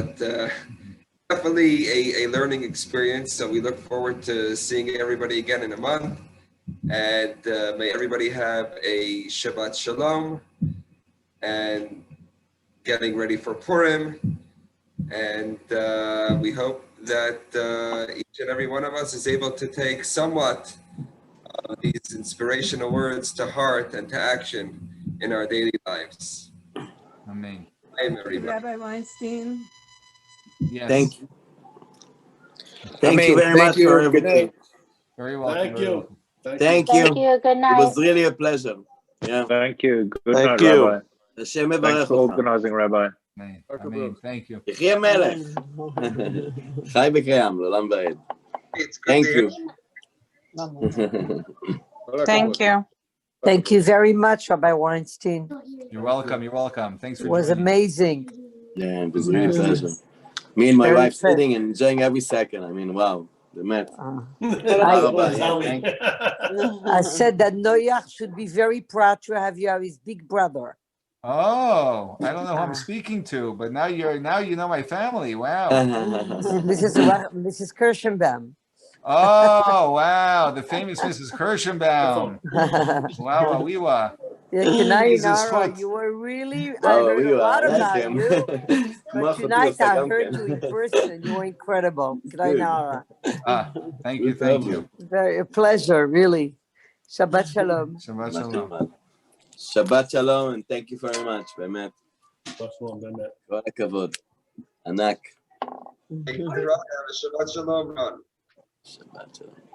definitely a learning experience. So we look forward to seeing everybody again in a month. And may everybody have a Shabbat Shalom and getting ready for Purim. And we hope that each and every one of us is able to take somewhat of these inspirational words to heart and to action in our daily lives. Amen. Amen, everybody. Rabbi Weinstein. Yes. Thank you. Thank you very much for everything. Very welcome. Thank very you. welcome. Thank Thank you. you. Good It night. was really a pleasure. Yeah. Thank you. Good Thank night, you. Rabbi. Hashem Thanks יברך for אותך. organizing, Rabbi. Amen. Amen. Thank you. יחי המלך. חי וקיים, לעולם ועד. It's good Thank to hear. you. Thank you. Thank you very much, Rabbi Weinstein. You're welcome. You're welcome. Thanks It for was joining. amazing. Yeah, it was really a pleasure. Me and my Very wife fair. sitting and enjoying every second. I mean, wow. באמת. I said that Noach should be very proud to have you as his big brother. Oh, I don't know who I'm speaking to, but now you know my family. Wow. Mrs. Kirschenbaum. Oh, wow. The famous Mrs. Kirschenbaum. Wow, Wiwa. Tonight, Mrs. Nara, Schwartz. you were really, I Oh, heard a lot I like about him. you. But tonight I גם heard כן. you in person. You were incredible. Good night, Good. Nara. Thank you. Thank you. Very a pleasure, really. Shabbat Shalom. Shabbat shalom. Shabbat shalom, and thank you very much, באמת. כל הכבוד. ענק. Shabbat Shalom, Ron. Shabbat shalom.